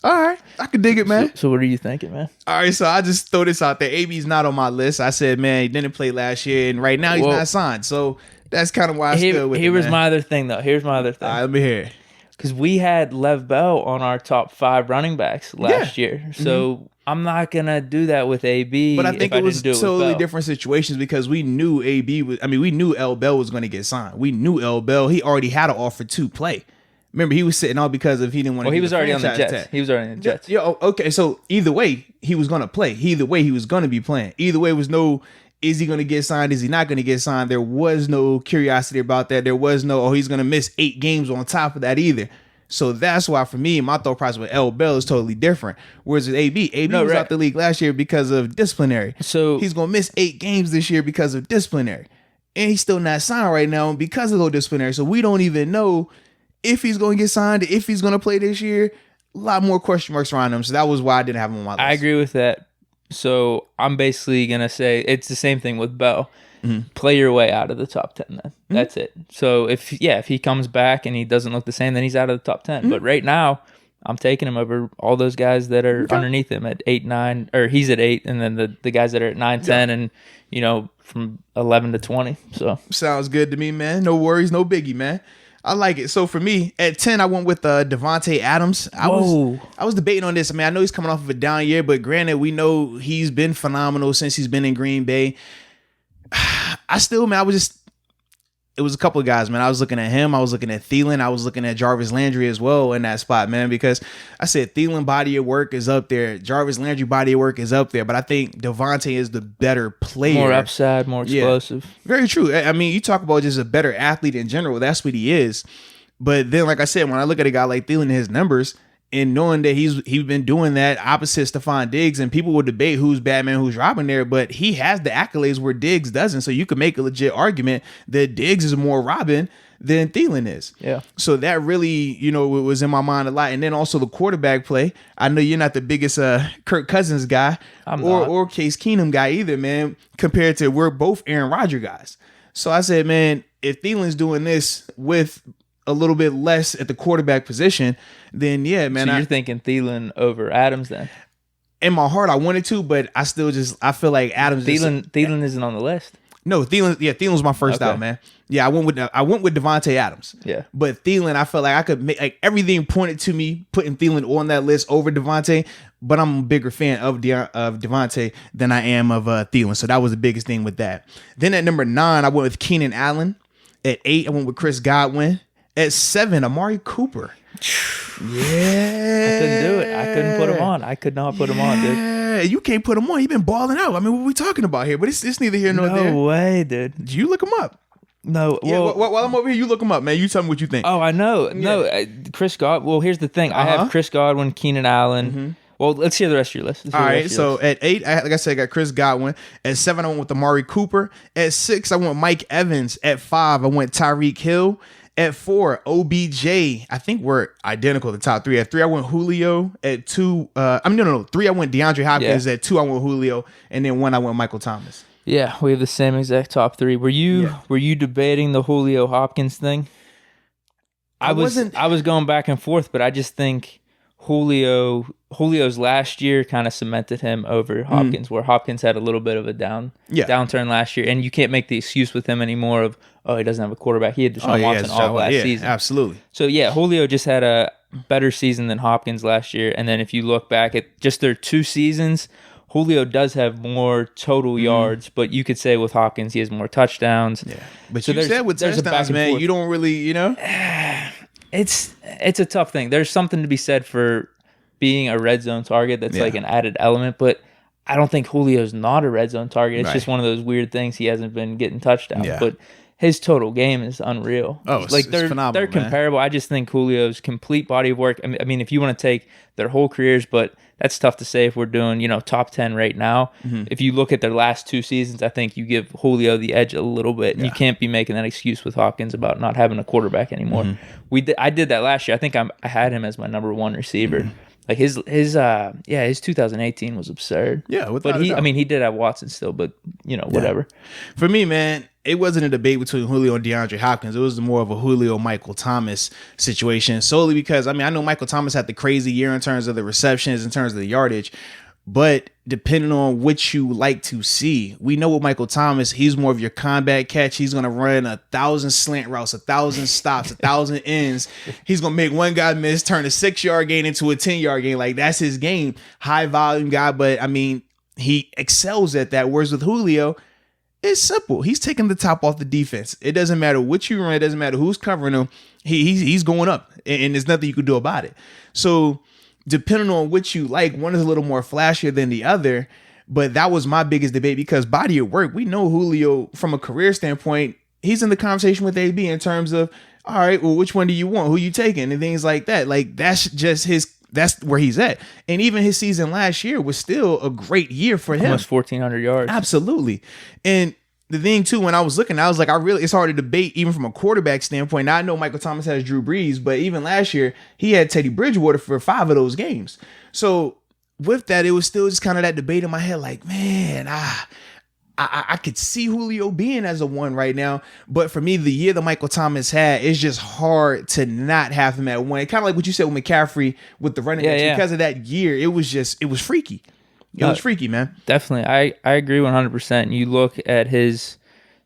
All right, I can dig it, man. So what are you thinking, man? All right, so I just throw this out there. AB's not on my list. I said, man, he didn't play last year, and right now he's not signed. So that's kind of why I stood with it. Here was my other thing, though. Here's my other thing. All right, let me hear it. Because we had Lev Bell on our top 5 running backs last year. So I'm not going to do that with AB. But I think it was totally different situations because we knew we knew L. Bell was going to get signed. We knew L. Bell. He already had an offer to play. Remember, he was sitting out because he didn't want to. Well, he was already on the Jets. He was already on the Jets. Yeah. Okay. So either way, he was going to play. Either way, he was going to be playing. Either way, it was no. Is he going to get signed? Is he not going to get signed? There was no curiosity about that. There was no. He's going to miss 8 games on top of that either. So that's why for me, my thought process with L. Bell is totally different. Whereas with AB was out the league last year because of disciplinary. So he's going to miss 8 games this year because of disciplinary, and he's still not signed right now because of those disciplinary. So we don't even know if he's going to get signed, if he's going to play this year. A lot more question marks around him. So that was why I didn't have him on my list. I agree with that. So I'm basically going to say it's the same thing with Bell. Play your way out of the top 10 then. That's it. So if he comes back and he doesn't look the same, then he's out of the top 10. But right now, I'm taking him over all those guys that are underneath him at 8, 9, or he's at 8, and then the guys that are at 9, 10, and from 11 to 20. So sounds good to me, man. No worries, no biggie, man. I like it. So for me, at 10, I went with Devontae Adams. I was debating on this. I mean, I know he's coming off of a down year, but granted, we know he's been phenomenal since he's been in Green Bay. It was a couple of guys, man. I was looking at him. I was looking at Thielen. I was looking at Jarvis Landry as well in that spot, man, because I said Thielen body of work is up there. Jarvis Landry body of work is up there, but I think Devontae is the better player. More upside, more explosive. Yeah, very true. I mean, you talk about just a better athlete in general. That's what he is. But then, like I said, when I look at a guy like Thielen and his numbers, and knowing that he's been doing that opposite Stephon Diggs, and people will debate who's Batman, who's Robin there, but he has the accolades where Diggs doesn't. So you could make a legit argument that Diggs is more Robin than Thielen is. Yeah. So that really, was in my mind a lot. And then also the quarterback play. I know you're not the biggest Kirk Cousins guy or Case Keenum guy either, man, compared to we're both Aaron Rodgers guys. So I said, man, if Thielen's doing this with a little bit less at the quarterback position, then yeah, man. So you're thinking Thielen over Adams then? In my heart, I wanted to, but I feel like Adams. Thielen isn't on the list. No, Thielen was my first out, man. Yeah, I went with Devontae Adams. Yeah, but Thielen, I felt like I could make everything pointed to me putting Thielen on that list over Devontae. But I'm a bigger fan of Devontae than I am of Thielen, so that was the biggest thing with that. Then at number 9, I went with Keenan Allen. At 8, I went with Chris Godwin. At 7, Amari Cooper. Yeah. I couldn't do it. I couldn't put him on. I could not put him on, dude. Yeah, you can't put him on. He's been balling out. I mean, what are we talking about here? But it's neither here nor there. No way, dude. Did you look him up? No. Well, while I'm over here, you look him up, man. You tell me what you think. Oh, I know. Yeah. No, Chris Godwin. Well, here's the thing. I have Chris Godwin, Keenan Allen. Mm-hmm. Well, let's hear the rest of your list. All right, so at 8, like I said, I got Chris Godwin. At 7, I went with Amari Cooper. At 6, I went Mike Evans. At 5, I went Tyreek Hill. At 4, OBJ. I think we're identical, the top 3. At 3, I went Julio. At 2, 3, I went DeAndre Hopkins. Yeah. At 2, I went Julio. And then 1, I went Michael Thomas. Yeah, we have the same exact top 3. Were you debating the Julio Hopkins thing? I was going back and forth, but I just think Julio's last year kind of cemented him over Hopkins, where Hopkins had a little bit of a downturn last year, and you can't make the excuse with him anymore of he doesn't have a quarterback. He had Deshaun Watson all last season. Absolutely. So yeah, Julio just had a better season than Hopkins last year. And then if you look back at just their 2 seasons, Julio does have more total yards, but you could say with Hopkins, he has more touchdowns. Yeah. But so you said with touchdowns, man, you don't really, It's a tough thing. There's something to be said for being a red zone target that's like an added element, but I don't think Julio's not a red zone target. It's just one of those weird things. He hasn't been getting touchdowns, but his total game is unreal. Oh, like they're phenomenal, they're comparable. I just think Julio's complete body of work. I mean, if you want to take their whole careers, but that's tough to say if we're doing, top 10 right now. If you look at their last 2 seasons, I think you give Julio the edge a little bit. And you can't be making that excuse with Hopkins about not having a quarterback anymore. I did that last year. I think I had him as my number 1 receiver. Like his 2018 was absurd. Yeah, but he did have Watson still, but whatever. For me, man, it wasn't a debate between Julio and DeAndre Hopkins. It was more of a Julio Michael Thomas situation, solely because I know Michael Thomas had the crazy year in terms of the receptions, in terms of the yardage, but depending on what you like to see, we know with Michael Thomas, he's more of your combat catch. He's going to run 1,000 slant routes, 1,000 stops, 1,000 ends. He's going to make one guy miss, turn a 6-yard gain into a 10-yard gain. Like, that's his game. High volume guy, but he excels at that. Whereas with Julio, it's simple. He's taking the top off the defense. It doesn't matter what you run. It doesn't matter who's covering him. He's going up, and there's nothing you can do about it. So depending on what you like, one is a little more flashier than the other. But that was my biggest debate because body of work, we know Julio from a career standpoint, he's in the conversation with AB in terms of, all right, well, which one do you want? Who you taking? And things like that. Like, that's just that's where he's at. And even his season last year was still a great year for him. Almost 1,400 yards. Absolutely. And the thing too, when I was looking, I was like, it's hard to debate even from a quarterback standpoint. Now I know Michael Thomas has Drew Brees, but even last year he had Teddy Bridgewater for 5 of those games. So with that, it was still just kind of that debate in my head, like, man, I could see Julio being as a 1 right now, but for me, the year that Michael Thomas had, it's just hard to not have him at 1. Kind of like what you said with McCaffrey with the running backs. Because of that year, it was freaky. It was freaky, man. Definitely. I agree 100%. You look at his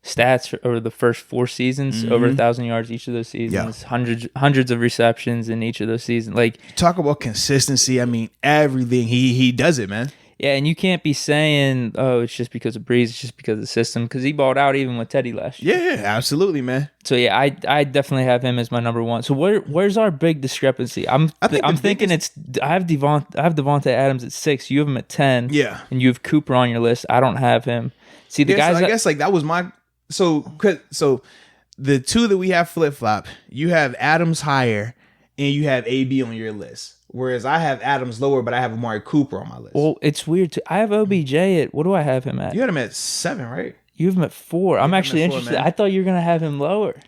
stats over the first 4 seasons, over 1,000 yards each of those seasons, hundreds of receptions in each of those seasons. Like, talk about consistency. Everything he does it, man. Yeah, and you can't be saying, oh, it's just because of Brees, it's just because of the system, because he balled out even with Teddy last year. Yeah, absolutely, man. So yeah, I definitely have him as my number 1. So where's our big discrepancy? I'm thinking I have Devontae Adams at 6. You have him at 10. Yeah, and you have Cooper on your list. I don't have him. See the guys. So I guess like that was my so the 2 that we have flip flop. You have Adams higher, and you have AB on your list. Whereas I have Adams lower, but I have Amari Cooper on my list. Well, it's weird too. I have OBJ at, what do I have him at? You had him at 7, right? You have him at 4. I'm actually interested. Man. I thought you were going to have him lower.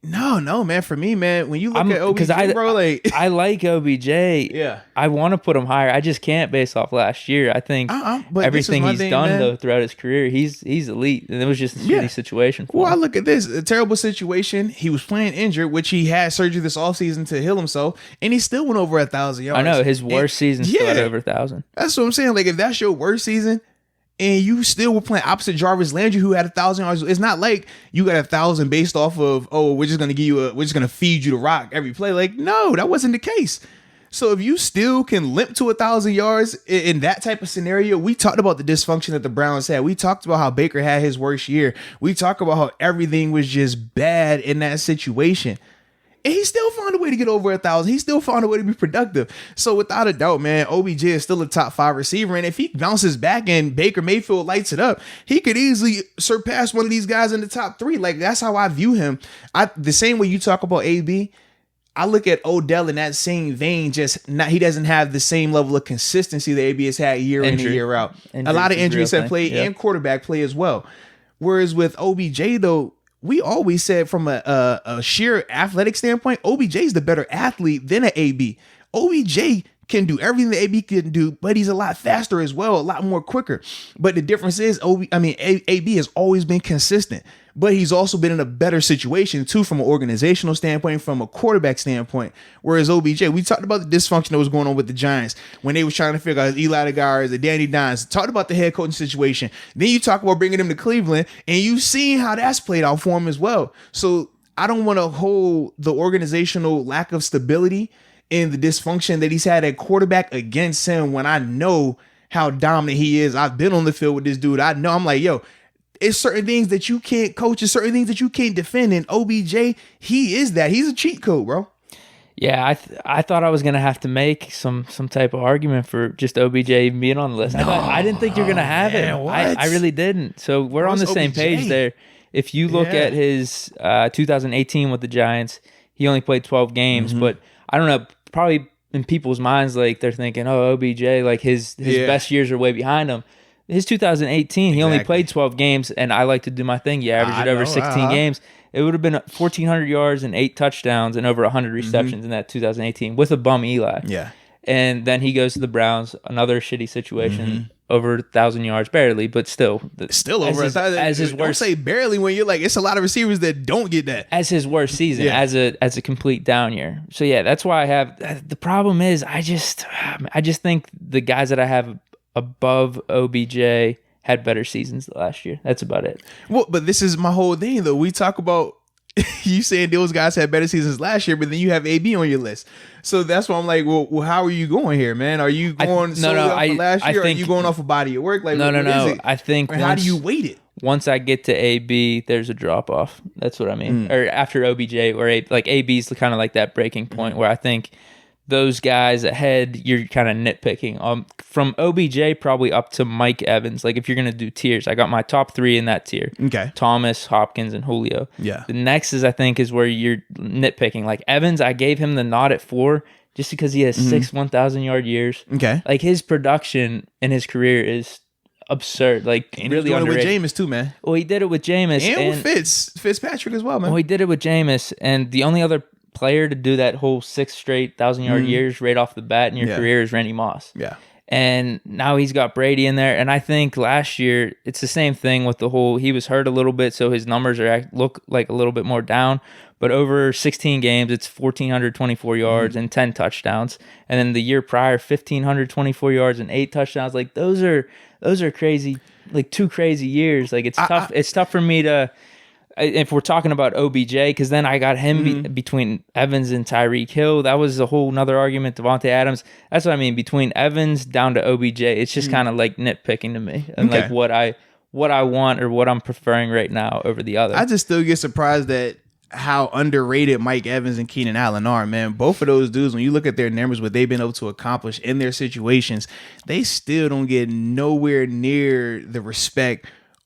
No, man. For me, man, when you look at OBJ, bro, like I like OBJ. Yeah, I want to put him higher. I just can't based off last year. I think everything he's done though throughout his career, he's elite, and it was just a shitty situation for him. Well, I look at this, a terrible situation. He was playing injured, which he had surgery this offseason to heal himself, and he still went over 1,000 yards. I know his worst season still had over 1,000. That's what I'm saying. Like, if that's your worst season, and you still were playing opposite Jarvis Landry, who had 1,000 yards. It's not like you got 1,000 based off of, we're just gonna feed you the rock every play. Like, no, that wasn't the case. So if you still can limp to 1,000 yards in that type of scenario, we talked about the dysfunction that the Browns had. We talked about how Baker had his worst year. We talked about how everything was just bad in that situation. And he still found a way to get over 1,000. He still found a way to be productive. So without a doubt, man, OBJ is still a top 5 receiver. And if he bounces back and Baker Mayfield lights it up, he could easily surpass one of these guys in the top 3. Like, that's how I view him. The same way you talk about AB, I look at Odell in that same vein. He doesn't have the same level of consistency that AB has had year in and year out. A lot of injuries have played and quarterback play as well. Whereas with OBJ, though, we always said from a sheer athletic standpoint, OBJ is the better athlete than an AB. OBJ can do everything that AB can do, but he's a lot faster as well, a lot more quicker. But the difference is, AB has always been consistent, but he's also been in a better situation too, from an organizational standpoint, from a quarterback standpoint. Whereas OBJ, we talked about the dysfunction that was going on with the Giants when they was trying to figure out Eli DeGuara, the Danny Dimes. Talked about the head coaching situation. Then you talk about bringing him to Cleveland, and you've seen how that's played out for him as well. So I don't want to hold the organizational lack of stability in the dysfunction that he's had at quarterback against him when I know how dominant he is. I've been on the field with this dude. I know. I'm like, yo, it's certain things that you can't coach. It's certain things that you can't defend. And OBJ, he is that. He's a cheat code, bro. Yeah, I thought I was gonna have to make some type of argument for just OBJ being on the list. No. I didn't think you're gonna have it. I really didn't. So we're on the same page there. If you look at his 2018 with the Giants, he only played 12 games, but I don't know, probably in people's minds, like they're thinking, oh, OBJ, like his best years are way behind him. His 2018, he only played 12 games, and I like to do my thing. You average it over 16 games. It would have been 1,400 yards and 8 touchdowns and over 100 receptions in that 2018 with a bum Eli. Yeah. And then he goes to the Browns, another shitty situation, over 1,000 yards, barely, but still. Still over 1,000. As his worst. Don't say barely when you're like, it's a lot of receivers that don't get that. As his worst season, as a complete down year. So yeah, that's why I have. The problem is, I just think the guys that I have above OBJ had better seasons last year. That's about it. Well, but this is my whole thing, though. We talk about you saying those guys had better seasons last year, but then you have AB on your list. So that's why I'm like, well, how are you going here, man? Are you going off of last year, or are you going off a body of work? Like, no. I think how do you weight it? Once I get to AB, there's a drop off. That's what I mean. Or after OBJ, or like AB's kind of like that breaking point where I think those guys ahead, you're kind of nitpicking. From OBJ probably up to Mike Evans. Like if you're gonna do tiers, I got my top 3 in that tier. Okay. Thomas, Hopkins, and Julio. Yeah. The next is where you're nitpicking. Like Evans, I gave him the nod at 4 just because he has 6 1,000-yard years. Okay. Like his production in his career is absurd. Like and really underrated. With Jameis too, man. Well, he did it with Jameis and with Fitzpatrick as well, man. Well, he did it with Jameis, and the only other player to do that whole 6 straight 1,000-yard years right off the bat in your career is Randy Moss. Yeah. And now he's got Brady in there. And I think last year, it's the same thing with the whole, he was hurt a little bit, so his numbers look like a little bit more down. But over 16 games, it's 1,424 yards and 10 touchdowns. And then the year prior, 1,524 yards and 8 touchdowns. Like those are crazy, like 2 crazy years. Like it's tough. It's tough for me to, if we're talking about OBJ, because then I got him between Evans and Tyreek Hill. That was a whole nother argument. Devontae Adams. That's what I mean. Between Evans down to OBJ, it's just kind of like nitpicking to me, and like what I want or what I'm preferring right now over the other. I just still get surprised at how underrated Mike Evans and Keenan Allen are, man. Both of those dudes, when you look at their numbers, what they've been able to accomplish in their situations, they still don't get nowhere near the respect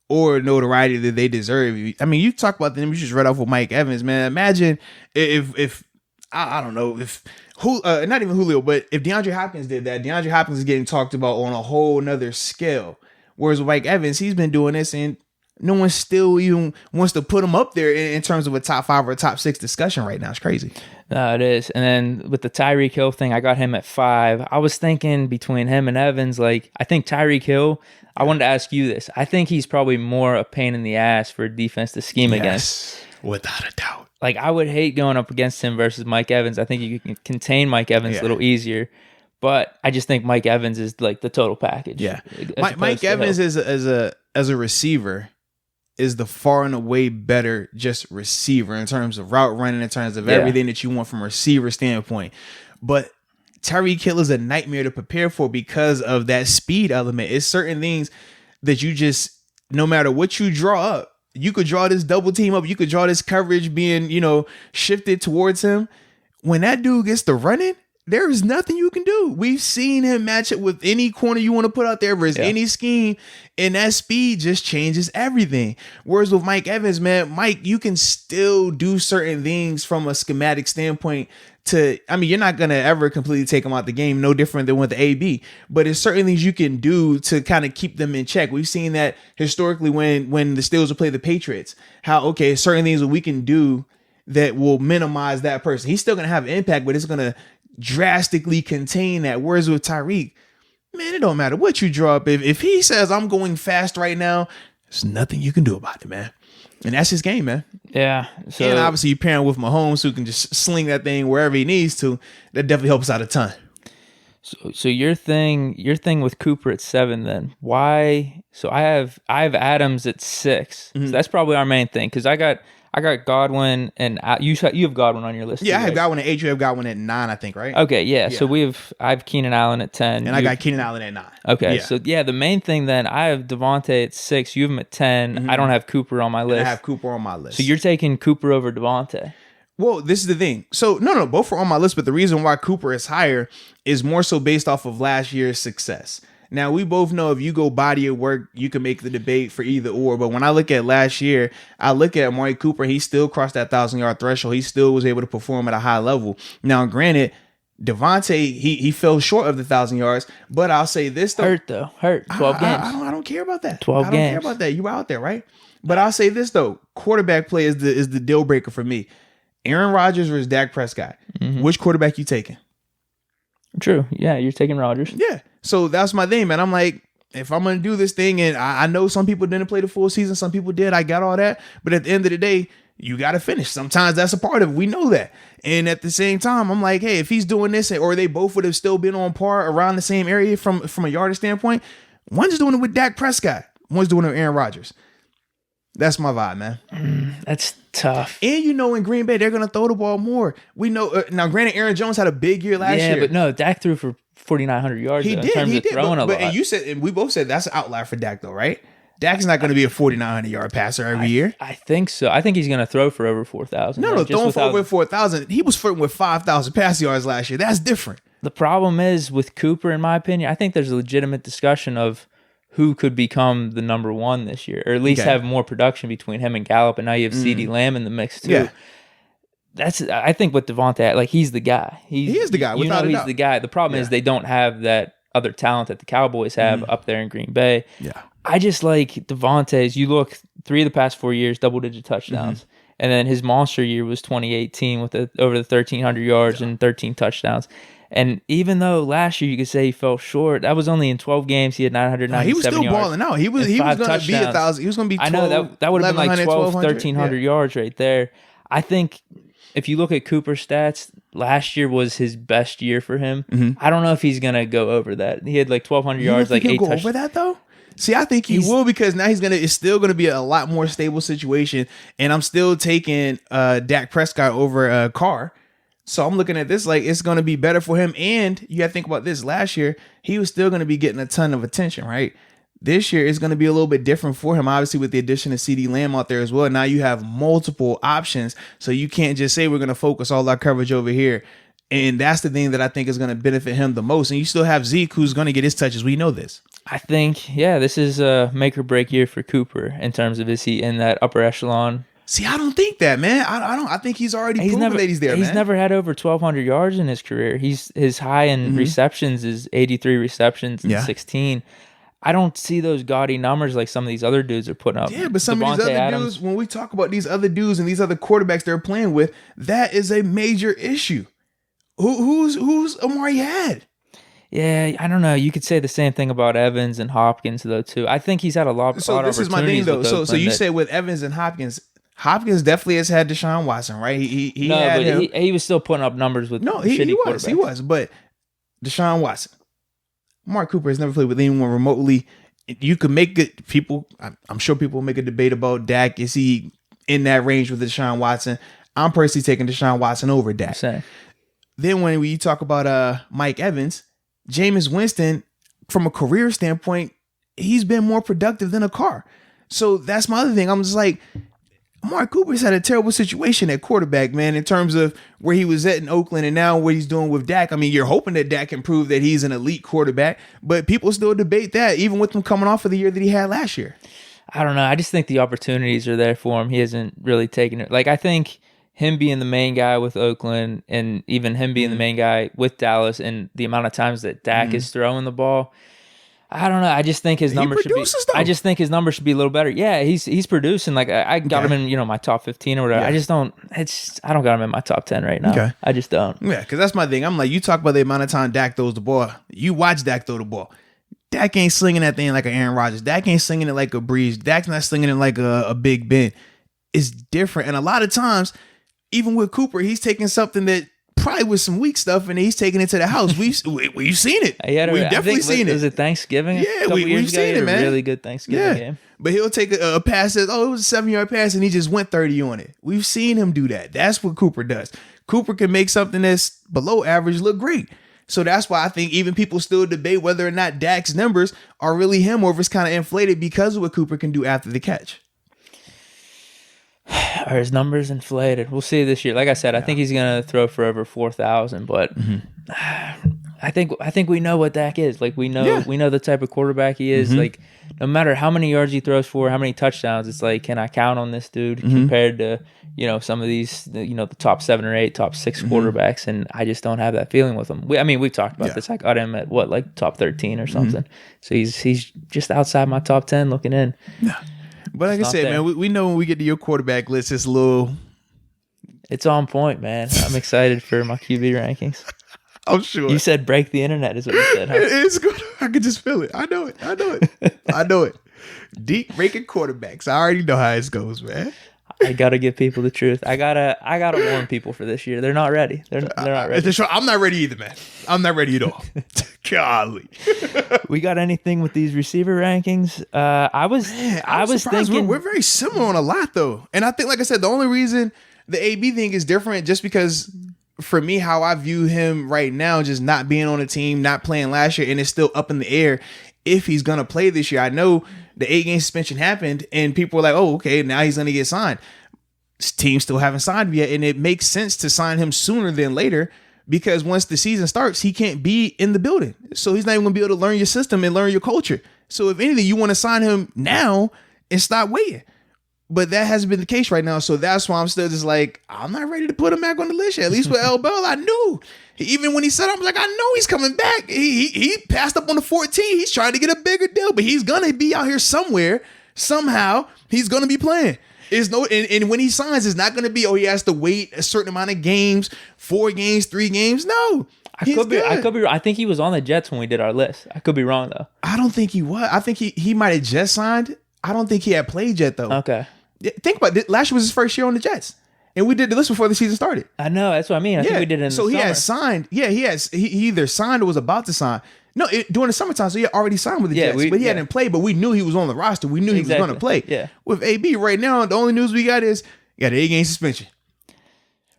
or notoriety that they deserve. I mean, you talk about the numbers you just read off with Mike Evans, man. Imagine if I don't know, if not even Julio, but if DeAndre Hopkins did that, DeAndre Hopkins is getting talked about on a whole nother scale. Whereas with Mike Evans, he's been doing this and no one still even wants to put him up there in terms of a top 5 or a top 6 discussion right now. It's crazy. No, it is. And then with the Tyreek Hill thing, I got him at 5. I was thinking between him and Evans, like I think Tyreek Hill, I wanted to ask you this. I think he's probably more a pain in the ass for defense to scheme against. Without a doubt. Like I would hate going up against him versus Mike Evans. I think you can contain Mike Evans a little easier. But I just think Mike Evans is like the total package. Yeah. Mike Evans as a receiver is the far and away better just receiver in terms of route running, in terms of everything that you want from a receiver standpoint. But Tyreek Hill is a nightmare to prepare for because of that speed element. It's certain things that you just, no matter what you draw up, you could draw this double team up, you could draw this coverage being, shifted towards him. When that dude gets to running, there is nothing you can do. We've seen him match it with any corner you want to put out there versus any scheme, and that speed just changes everything. Whereas with Mike Evans, man, Mike, you can still do certain things from a schematic standpoint you're not going to ever completely take him out the game, no different than with the AB, but there's certain things you can do to kind of keep them in check. We've seen that historically when the Steelers will play the Patriots, how, certain things that we can do that will minimize that person. He's still going to have an impact, but it's going to drastically contain that. Whereas with Tyreek, man, it don't matter what you draw up. If he says I'm going fast right now, there's nothing you can do about it, man. And that's his game, man. Yeah. So, and obviously you pairing with Mahomes, who can just sling that thing wherever he needs to. That definitely helps out a ton. So your thing with Cooper at 7, then why? So I have Adams at 6. So that's probably our main thing, because I got I got Godwin, and you have Godwin on your list. Yeah, too, I have right? Godwin at 8. You have Godwin at 9, I think, right? Okay, yeah. So I have Keenan Allen at 10. And I got Keenan Allen at 9. Okay, so the main thing then, I have Devontae at 6. You have him at 10. Mm-hmm. I don't have Cooper on my list. And I have Cooper on my list. So you're taking Cooper over Devontae. Well, this is the thing. So, no, both are on my list, but the reason why Cooper is higher is more so based off of last year's success. Now, we both know if you go body of work, you can make the debate for either or. But when I look at last year, I look at Amari Cooper. He still crossed that 1,000-yard threshold. He still was able to perform at a high level. Now, granted, Devontae, he fell short of the 1,000 yards. But I'll say this, though. Hurt. 12 games. I don't care about that. 12 I don't games. care about that. You were out there, right? But I'll say this, though. Quarterback play is the deal breaker for me. Aaron Rodgers versus Dak Prescott. Mm-hmm. Which quarterback you taking? True. Yeah, you're taking Rodgers. Yeah. So that's my thing, man. I'm like, if I'm going to do this thing, and I know some people didn't play the full season, some people did. I got all that. But at the end of the day, you got to finish. Sometimes that's a part of it. We know that. And at the same time, I'm like, hey, if he's doing this, or they both would have still been on par around the same area from a yardage standpoint, one's doing it with Dak Prescott. One's doing it with Aaron Rodgers. That's my vibe, man. That's tough. And in Green Bay, they're going to throw the ball more. We know. Now, granted, Aaron Jones had a big year last year. Yeah, but no, Dak threw for 4,900 yards. He in did. terms He of did. Throwing a lot. And you said, and we both said that's an outlier for Dak, though, right? Dak's not going to be a 4,900-yard passer every year. I think so. I think he's going to throw for over 4,000. No, throwing for over 4,000. He was flirting with 5,000 pass yards last year. That's different. The problem is with Cooper, in my opinion, I think there's a legitimate discussion of who could become the number one this year, or at least have more production between him and Gallup, and now you have CeeDee Lamb in the mix too. Yeah. I think with Devontae, like he's the guy. He is the guy. Without a doubt. He's the guy. The problem is they don't have that other talent that the Cowboys have up there in Green Bay. Yeah. I just like Devontae's. You look 3 of the past 4 years, double-digit touchdowns. And then his monster year was 2018 with over the 1,300 yards and 13 touchdowns. And even though last year you could say he fell short, that was only in 12 games. He had 997 yards. He was still balling out. He was going to be 1,000. He was going to be 12, I know that would have been like 1,300 yards right there. I think if you look at Cooper's stats, last year was his best year for him. I don't know if he's going to go over that. He had like 1,200 yards, like 8 touchdowns. Go over that though? See, I think he will, because now it's still going to be a lot more stable situation. And I'm still taking Dak Prescott over Carr. So I'm looking at this like it's going to be better for him. And you got to think about this. Last year, he was still going to be getting a ton of attention, right? This year is going to be a little bit different for him, obviously, with the addition of CeeDee Lamb out there as well. Now you have multiple options. So you can't just say we're going to focus all our coverage over here. And that's the thing that I think is going to benefit him the most. And you still have Zeke, who's going to get his touches. We know this. I think, this is a make or break year for Cooper in terms of is he in that upper echelon. See, I don't think that, man. I think he's already proven that he's there, He's man. never had over 1,200 yards in his career. His high in receptions is 83 receptions and 16. I don't see those gaudy numbers like some of these other dudes are putting up. Yeah, but some of these other dudes, when we talk about these other dudes and these other quarterbacks they're playing with, that is a major issue. Who's Amari had? Yeah, I don't know. You could say the same thing about Evans and Hopkins, though, too. I think he's had a lot of opportunities. So this is my thing, though. So you say with Evans and Hopkins definitely has had Deshaun Watson, right? He was still putting up numbers with he was. But Deshaun Watson, Mark Cooper has never played with anyone remotely. You could make it. I'm sure people will make a debate about Dak. Is he in that range with Deshaun Watson? I'm personally taking Deshaun Watson over Dak. Then when we talk about Mike Evans, Jameis Winston, from a career standpoint, he's been more productive than a Carr. So that's my other thing. I'm just like, Mark Cooper's had a terrible situation at quarterback, man, in terms of where he was at in Oakland and now what he's doing with Dak. I mean, you're hoping that Dak can prove that he's an elite quarterback, but people still debate that, even with him coming off of the year that he had last year. I don't know. I just think the opportunities are there for him. He hasn't really taken it. Like, I think him being the main guy with Oakland and even him being the main guy with Dallas and the amount of times that Dak is throwing the ball, I don't know. I just think his numbers should be. Though. I just think his numbers should be a little better. Yeah, he's producing. Like I got him in my top 15 or whatever. Yeah. I just don't. I don't got him in my top 10 right now. Okay. I just don't. Yeah, because that's my thing. I'm like, you talk about the amount of time Dak throws the ball. You watch Dak throw the ball. Dak ain't slinging that thing like an Aaron Rodgers. Dak ain't slinging it like a Breeze. Dak's not slinging it like a Big Ben. It's different, and a lot of times, even with Cooper, he's taking something that probably with some weak stuff, and he's taking it to the house. We've seen it. We've definitely seen it. Was it Thanksgiving? Yeah, we've seen it, man. A really good Thanksgiving game. But he'll take a pass that, it was a 7-yard pass, and he just went 30 on it. We've seen him do that. That's what Cooper does. Cooper can make something that's below average look great. So that's why I think even people still debate whether or not Dak's numbers are really him or if it's kind of inflated because of what Cooper can do after the catch. Are his numbers inflated? We'll see this year. Like I said, I think he's going to throw for over 4,000, but I think we know what Dak is. Like we know the type of quarterback he is. Like no matter how many yards he throws for, how many touchdowns, it's like, can I count on this dude compared to, some of these, the top 7 or 8, top 6 quarterbacks, and I just don't have that feeling with him. We've talked about this. I got him at top 13 or something. So he's just outside my top 10 looking in. Yeah. But like I said, man, we know when we get to your quarterback list, it's a little... It's on point, man. I'm excited for my QB rankings. I'm sure. You said break the internet is what you said, huh? It's good. I could just feel it. I know it. Deke ranking quarterbacks. I already know how it goes, man. I gotta give people the truth. I gotta warn people for this year. They're not ready. They're not ready. I'm not ready either, man. I'm not ready at all. Golly. We got anything with these receiver rankings? I was thinking we're very similar on a lot though, and I think, like I said, the only reason the AB thing is different just because for me, how I view him right now, just not being on the team, not playing last year, and it's still up in the air if he's gonna play this year. I know the 8-game suspension happened, and people were like, "Oh, okay, now he's gonna get signed." This team still haven't signed him yet, and it makes sense to sign him sooner than later because once the season starts, he can't be in the building, so he's not even gonna be able to learn your system and learn your culture. So, if anything, you want to sign him now and stop waiting. But that hasn't been the case right now, so that's why I'm still just like, I'm not ready to put him back on the list yet. At least with L. Bell, I knew. Even when he said, I'm like, I know he's coming back. He passed up on the 14. He's trying to get a bigger deal, but he's gonna be out here somewhere. Somehow, he's gonna be playing. It's no, and when he signs, it's not gonna be, he has to wait a certain amount of games, 4 games, 3 games. No. I could be wrong. I think he was on the Jets when we did our list. I could be wrong though. I don't think he was. I think he might have just signed. I don't think he had played yet though. Okay. Think about it. Last year was his first year on the Jets, and we did the list before the season started. I know, that's what I mean. I think we did it in the summer. So he had signed. Yeah, he either signed or was about to sign. No, during the summertime, so he had already signed with the Jets, but he hadn't played. But we knew he was on the roster. We knew he was going to play. Yeah. With AB right now, the only news we got is he got an 8-game suspension.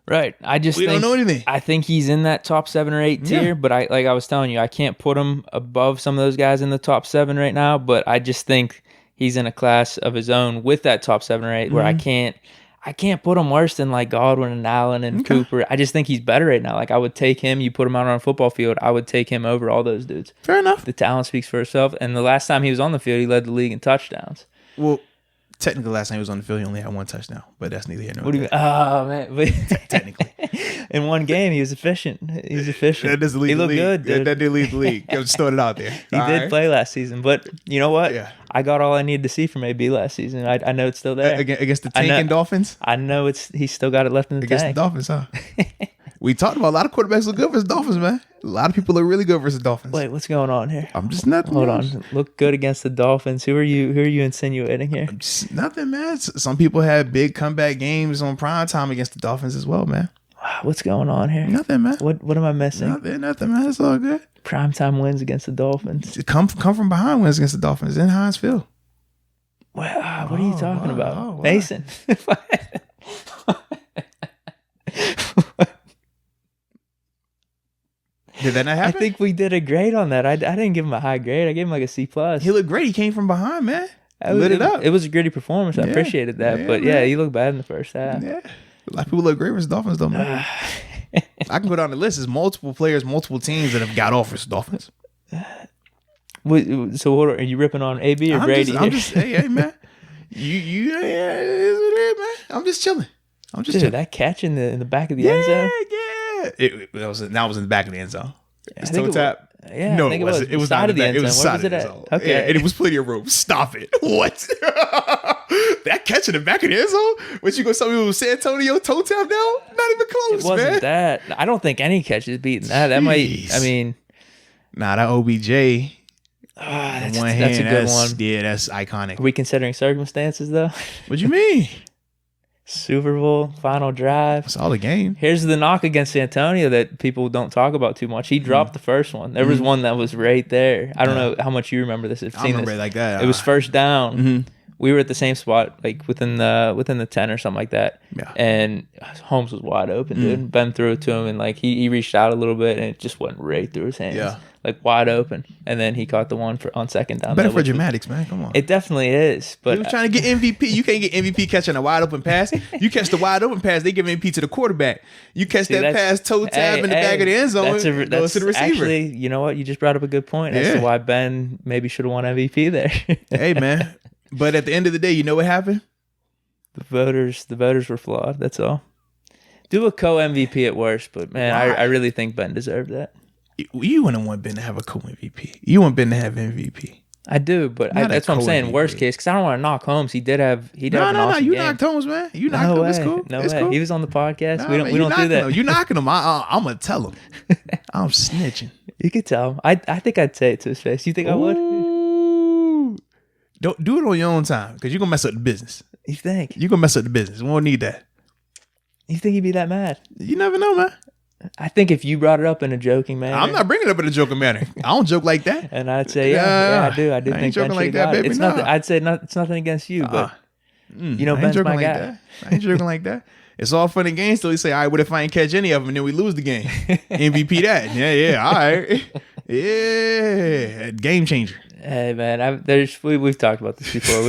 Right. We don't know anything. I think he's in that top 7 or 8 tier, but I was telling you, I can't put him above some of those guys in the top 7 right now. But I just think he's in a class of his own with that top 7 or 8 where I can't put him worse than like Godwin and Allen and Cooper. I just think he's better right now. Like I would take him, you put him out on a football field, I would take him over all those dudes. Fair enough. The talent speaks for itself. And the last time he was on the field, he led the league in touchdowns. Well, technically last time he was on the field, he only had 1 touchdown, but that's neither here nor there. What do you mean? Oh, man. Technically. In one game, he was efficient. He looked good, dude. That did lead the league. Just throwing it out there. He did play last season, but you know what? Yeah. I got all I needed to see from AB last season. I know it's still there. Against the tanking Dolphins? I know he's still got it left in the tank. Against the Dolphins, huh? We talked about a lot of quarterbacks look good versus Dolphins, man. A lot of people look really good versus Dolphins. Wait, what's going on here? I'm just nothing. Hold on. Look good against the Dolphins. Who are you insinuating here? Just nothing, man. Some people had big comeback games on prime time against the Dolphins as well, man. What's going on here? Nothing, man. What am I missing? Nothing, man. It's all good. Primetime wins against the Dolphins. Come from behind wins against the Dolphins in Heinz Field. What are you talking about? Mason. Did that not happen? I think we did a grade on that. I didn't give him a high grade. I gave him like a C+. He looked great. He came from behind, man. Lit it up. It was a gritty performance. I appreciated that. But man, he looked bad in the first half. Yeah. A lot of people look great versus Dolphins, though, man. I can go down the list. There's multiple players, multiple teams that have got off versus Dolphins. So what are you ripping on AB or Brady? Hey, man. You is what it is, man. I'm just chilling. That catch in the back of the end zone. Yeah. That was in the back of the end zone. It's toe tap. Yeah, no, it wasn't. It was side of the end zone. It was side of the end zone. Okay, yeah, and it was plenty of room. Stop it. What? That catch in the back of the end zone? What you gonna tell me was San Antonio toe tap now? Not even close, it wasn't man. That. I don't think any catch is beating that. That might. I mean, that OBJ. That's a good one. Yeah, that's iconic. Are we considering circumstances though? What you mean? Super Bowl, final drive. It's all the game. Here's the knock against Antonio that people don't talk about too much. He dropped the first one. There was one that was right there. I don't know how much you remember this. I remember it like that. It was first down. We were at the same spot, like within the 10 or something like that. Yeah. And Holmes was wide open, dude. Ben threw it to him, and like he reached out a little bit, and it just went right through his hands. Yeah. Like wide open, and then he caught the one on second down. Better for dramatics, man. Come on. It definitely is. But he was trying to get MVP. You can't get MVP catching a wide open pass. You catch the wide open pass, they give MVP to the quarterback. You catch that pass toe tab in the back of the end zone, goes to the receiver. Actually, you know what? You just brought up a good point as to why Ben maybe should have won MVP there. Hey, man. But at the end of the day, you know what happened? The voters were flawed. That's all. Do a co-MVP at worst, but man, I really think Ben deserved that. You wouldn't want Ben to have a co-MVP. You want Ben to have MVP. I do, but that's what I'm saying. Worst case, because I don't want to knock Holmes. He did have an awesome you game. Knocked Holmes, man. You knocked him. It's cool. No it's way. Cool. He was on the podcast. We don't do that. You knocking him. I'm gonna tell him. I'm snitching. You could tell him. I think I'd say it to his face. You think I would? Don't do it on your own time, because you're gonna mess up the business. You think? You're gonna mess up the business. We won't need that. You think he'd be that mad? You never know, man. I think if you brought it up in a joking manner. I'm not bringing it up in a joking manner. I don't joke like that. And I'd say, yeah, I do. I think joking like that, baby. It's nothing. I'd say it's nothing against you, but Ben's my guy. That. I ain't joking like that. It's all fun and games till you say, all right, what if I ain't catch any of them and then we lose the game? MVP that. Yeah, all right. Yeah, game changer. Hey man, we've talked about this before.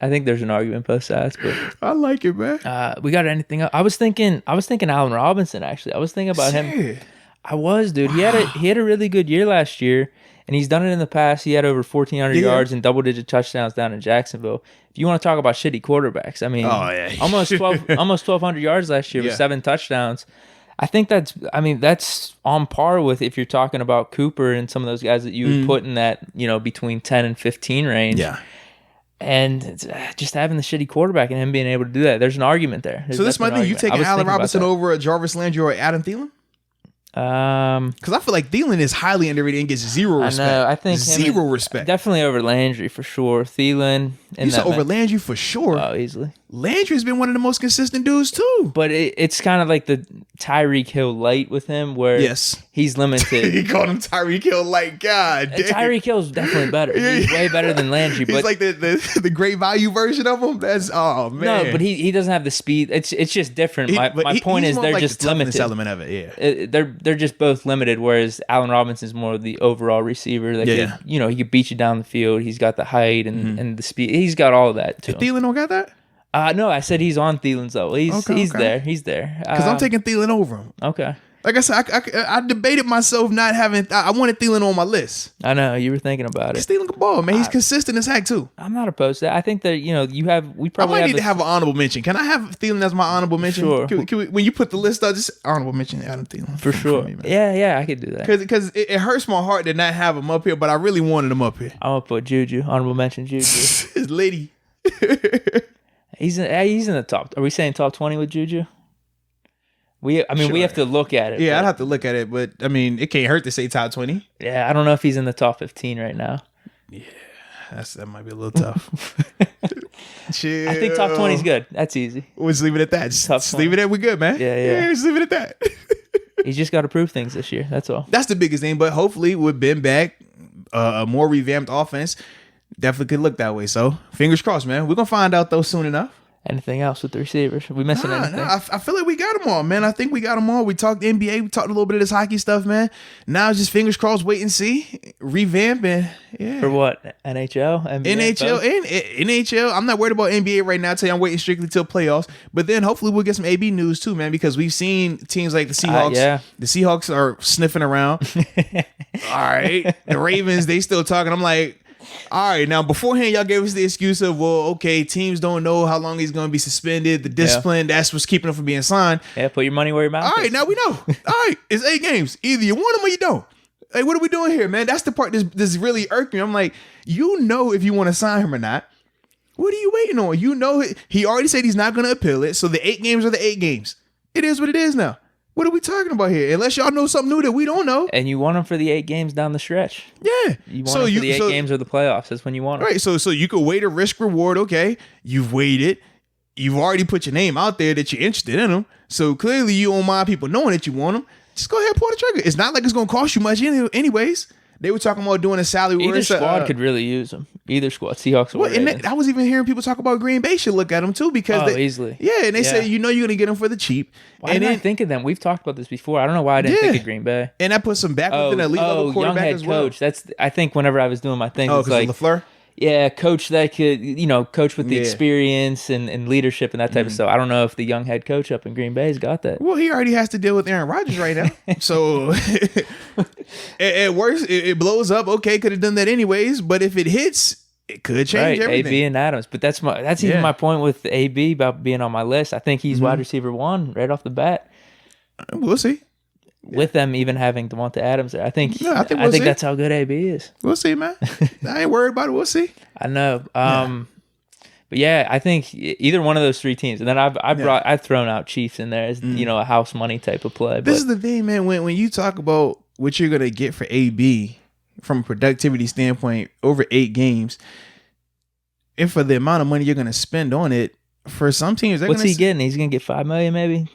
I think there's an argument both sides, but I like it, man. We got anything else? I was thinking Allen Robinson actually. I was thinking about him. I was, dude. Wow. He had a really good year last year, and he's done it in the past. He had over 1,400 yards and double-digit touchdowns down in Jacksonville. If you want to talk about shitty quarterbacks, I mean, almost 1,200 yards last year with 7 touchdowns. I think that's on par with if you're talking about Cooper and some of those guys that you would put in that, between 10 and 15 range. Yeah. And just having the shitty quarterback and him being able to do that, there's an argument there. So this might be you taking Allen Robinson over Jarvis Landry or Adam Thielen? Because I feel like Thielen is highly underrated and gets zero respect. I know. I think zero respect. Definitely over Landry for sure. Thielen. You said over Landry for sure. Oh, easily. Landry's been one of the most consistent dudes too. But it's kind of like the Tyreek Hill light with him, where he's limited. He called him Tyreek Hill light. God damn. Tyreek Hill's definitely better. He's way better than Landry. He's like the great value version of him. That's man. No, but he doesn't have the speed. It's just different. My point is they're just limited. Element of it, yeah. They're just both limited. Whereas Allen Robinson's more the overall receiver that he could beat you down the field. He's got the height and the speed. He's got all of that too. Thielen don't got that? No, I said he's on Thielen's though. He's there. He's there. Because I'm taking Thielen over him. Okay. Like I said, I debated myself not having. I wanted Thielen on my list. I know you were thinking about it. Thielen can ball, man. He's consistent as heck too. I'm not opposed to that. I think that we probably I might need to have an honorable mention. Can I have Thielen as my honorable mention? Sure. Can we, when you put the list up, just honorable mention Adam Thielen for sure. Me, yeah, I could do that. Because it hurts my heart to not have him up here, but I really wanted him up here. I'm gonna put Juju, honorable mention Juju. His lady. He's in the top. Are we saying top 20 with Juju? We have to look at it. Yeah, I'd have to look at it, but I mean, it can't hurt to say top 20. Yeah, I don't know if he's in the top 15 right now. Yeah, that might be a little tough. Chill. I think top 20 is good. That's easy. We'll just leave it at that. Just leave it at we're good, man. Yeah. Just leave it at that. He's just got to prove things this year. That's all. That's the biggest thing. But hopefully, with Ben back, a more revamped offense. Definitely could look that way. So, fingers crossed, man. We're going to find out, though, soon enough. Anything else with the receivers? Are we missing anything? I feel like we got them all, man. I think we got them all. We talked NBA. We talked a little bit of this hockey stuff, man. Now it's just fingers crossed, wait and see. Revamp and, yeah. For what? NHL? NBA, NHL. I'm not worried about NBA right now. I'll tell you, I'm waiting strictly till playoffs. But then hopefully we'll get some AB news, too, man, because we've seen teams like the Seahawks. The Seahawks are sniffing around. All right. The Ravens, they still talking. I'm like, all right, now beforehand, y'all gave us the excuse of, well, okay, teams don't know how long he's going to be suspended. The discipline, that's what's keeping him from being signed. Yeah, put your money where your mouth is. All right, now we know. All right, it's 8 games. Either you want them or you don't. Hey, what are we doing here, man? That's the part that's really irking me. I'm like, if you want to sign him or not. What are you waiting on? He already said he's not going to appeal it, so the 8 games are the 8 games. It is what it is now. What are we talking about here? Unless y'all know something new that we don't know. And you want them for the 8 games down the stretch. Yeah. You want them for the 8 games or the playoffs. That's when you want them. Right. So you could wait a risk reward. Okay. You've waited. you've already put your name out there that you're interested in him. So clearly you don't mind people knowing that you want him. Just go ahead and pull the trigger. It's not like it's going to cost you much anyways. They were talking about doing a salary. Either squad could really use him. Either squad, Seahawks or Ravens. I was even hearing people talk about Green Bay should look at him too because easily. Yeah, and they say you're going to get him for the cheap. Why didn't I think of them? We've talked about this before. I don't know why I didn't think of Green Bay. And that puts them back with an elite level quarterback young head as well. coach. That's I think whenever I was doing my thing, it's like LaFleur. Yeah, coach that could, coach with the experience and leadership and that type of stuff. I don't know if the young head coach up in Green Bay's got that. Well, he already has to deal with Aaron Rodgers right now. So at worst, it blows up. Okay, could have done that anyways. But if it hits, it could change everything. AB and Adams. But that's even my point with AB about being on my list. I think he's wide receiver 1 right off the bat. We'll see. With them even having Devonta Adams there. I think that's how good AB is. We'll see, man. I ain't worried about it. We'll see. I know. But yeah, I think either one of those 3 teams. And then I've thrown out Chiefs in there as a house money type of play. This is the thing, man. When you talk about what you're gonna get for AB from a productivity standpoint over 8 games, and for the amount of money you're gonna spend on it, for some teams, what's he getting? He's gonna get $5 million maybe.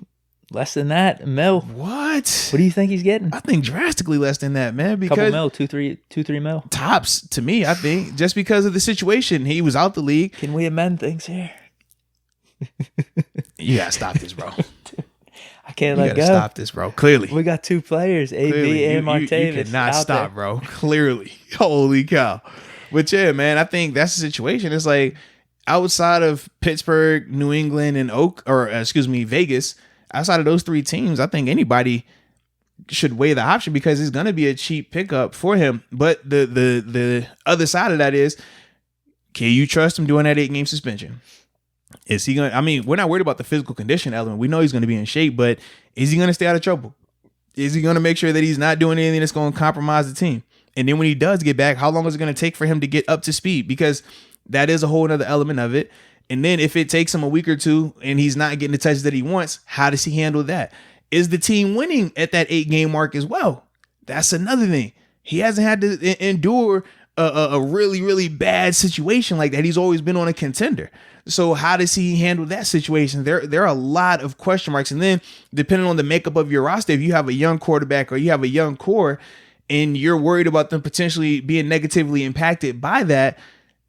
Less than that, mil. What? What do you think he's getting? I think drastically less than that, man. Because couple mil, 2-3 mil. Tops to me, I think, just because of the situation. He was out the league. Can we amend things here? You gotta stop this, bro. I can't let go. Stop this, bro. Clearly, we got 2 players, AB and Martavis. You cannot stop, bro. Clearly, holy cow. But yeah, man, I think that's the situation. It's like outside of Pittsburgh, New England, and Vegas. Outside of those 3 teams, I think anybody should weigh the option because it's going to be a cheap pickup for him. But the other side of that is, can you trust him doing that 8-game suspension? Is he going to, we're not worried about the physical condition element. We know he's going to be in shape, but is he going to stay out of trouble? Is he going to make sure that he's not doing anything that's going to compromise the team? And then when he does get back, how long is it going to take for him to get up to speed? Because that is a whole other element of it. And then if it takes him a week or 2 and he's not getting the touches that he wants, how does he handle that? Is the team winning at that 8-game mark as well? That's another thing. He hasn't had to endure a really, really bad situation like that. He's always been on a contender. So how does he handle that situation? There are a lot of question marks. And then depending on the makeup of your roster, if you have a young quarterback or you have a young core and you're worried about them potentially being negatively impacted by that,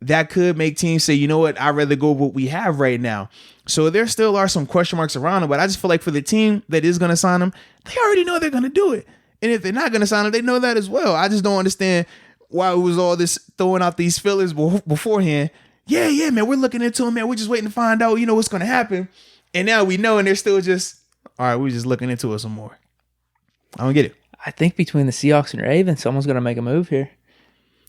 that could make teams say, you know what, I'd rather go with what we have right now. So there still are some question marks around him, but I just feel like for the team that is going to sign him, they already know they're going to do it. And if they're not going to sign him, they know that as well. I just don't understand why it was all this throwing out these fillers beforehand. Yeah, man, we're looking into him, man. We're just waiting to find out, what's going to happen. And now we know, and they're still just, all right, we're just looking into it some more. I don't get it. I think between the Seahawks and Ravens, someone's going to make a move here.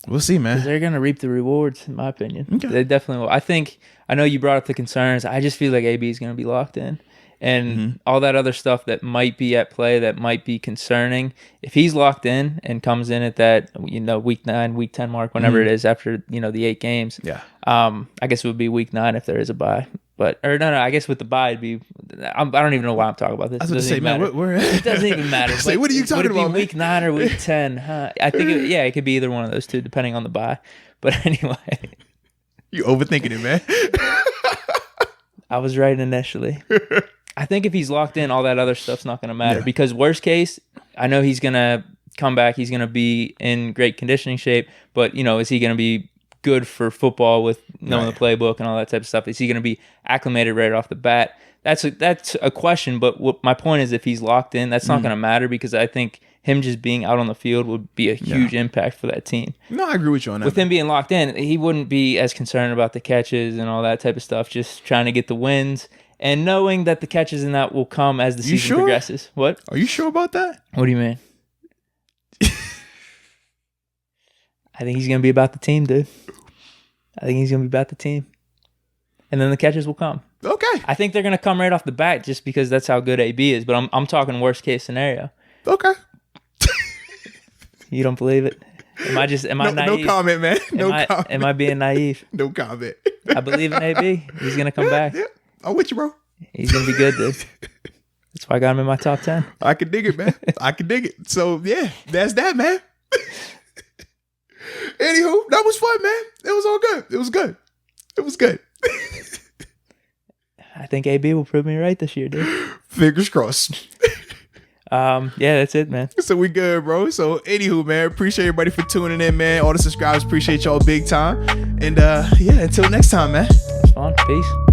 We'll see, man. They're going to reap the rewards, in my opinion. Okay. They definitely will. I know you brought up the concerns. I just feel like AB is going to be locked in. And all that other stuff that might be at play, that might be concerning. If he's locked in and comes in at that, week 9, week 10 mark, whenever it is after, the 8 games. Yeah. I guess it would be week 9 if there is a bye. I guess with the bye, it'd be. I don't even know why I'm talking about this. I was going to say, man, it doesn't even matter. Like, what are you talking about? Week 9 or week 10? I think, it could be either one of those 2, depending on the bye. But anyway, you overthinking it, man. I was right initially. I think if he's locked in, all that other stuff's not going to matter because worst case, I know he's going to come back. He's going to be in great conditioning shape, but is he going to be good for football with knowing the playbook and all that type of stuff? Is he going to be acclimated right off the bat? That's a question. But my point is, if he's locked in, that's not going to matter because I think him just being out on the field would be a huge impact for that team. No, I agree with you on that. With him being locked in, he wouldn't be as concerned about the catches and all that type of stuff, just trying to get the wins and knowing that the catches in that will come as the season progresses. What? Are you sure about that? What do you mean? I think he's going to be about the team, dude. I think he's going to be about the team. And then the catches will come. Okay. I think they're going to come right off the bat just because that's how good AB is. But I'm talking worst case scenario. Okay. You don't believe it? Am I naive? No comment, man. Comment. Am I being naive? No comment. I believe in AB. He's going to come back. Yeah. I'm with you, bro. He's going to be good, dude. That's why I got him in my top 10. I can dig it, man. I can dig it. So, yeah, that's that, man. Anywho, that was fun, man. It was all good. It was good. I think AB will prove me right this year, dude. Fingers crossed. Yeah, that's it, man. So we good, bro. So anywho, man, appreciate everybody for tuning in, man. All the subscribers, appreciate y'all big time. And yeah, until next time, man. It's fun. Peace.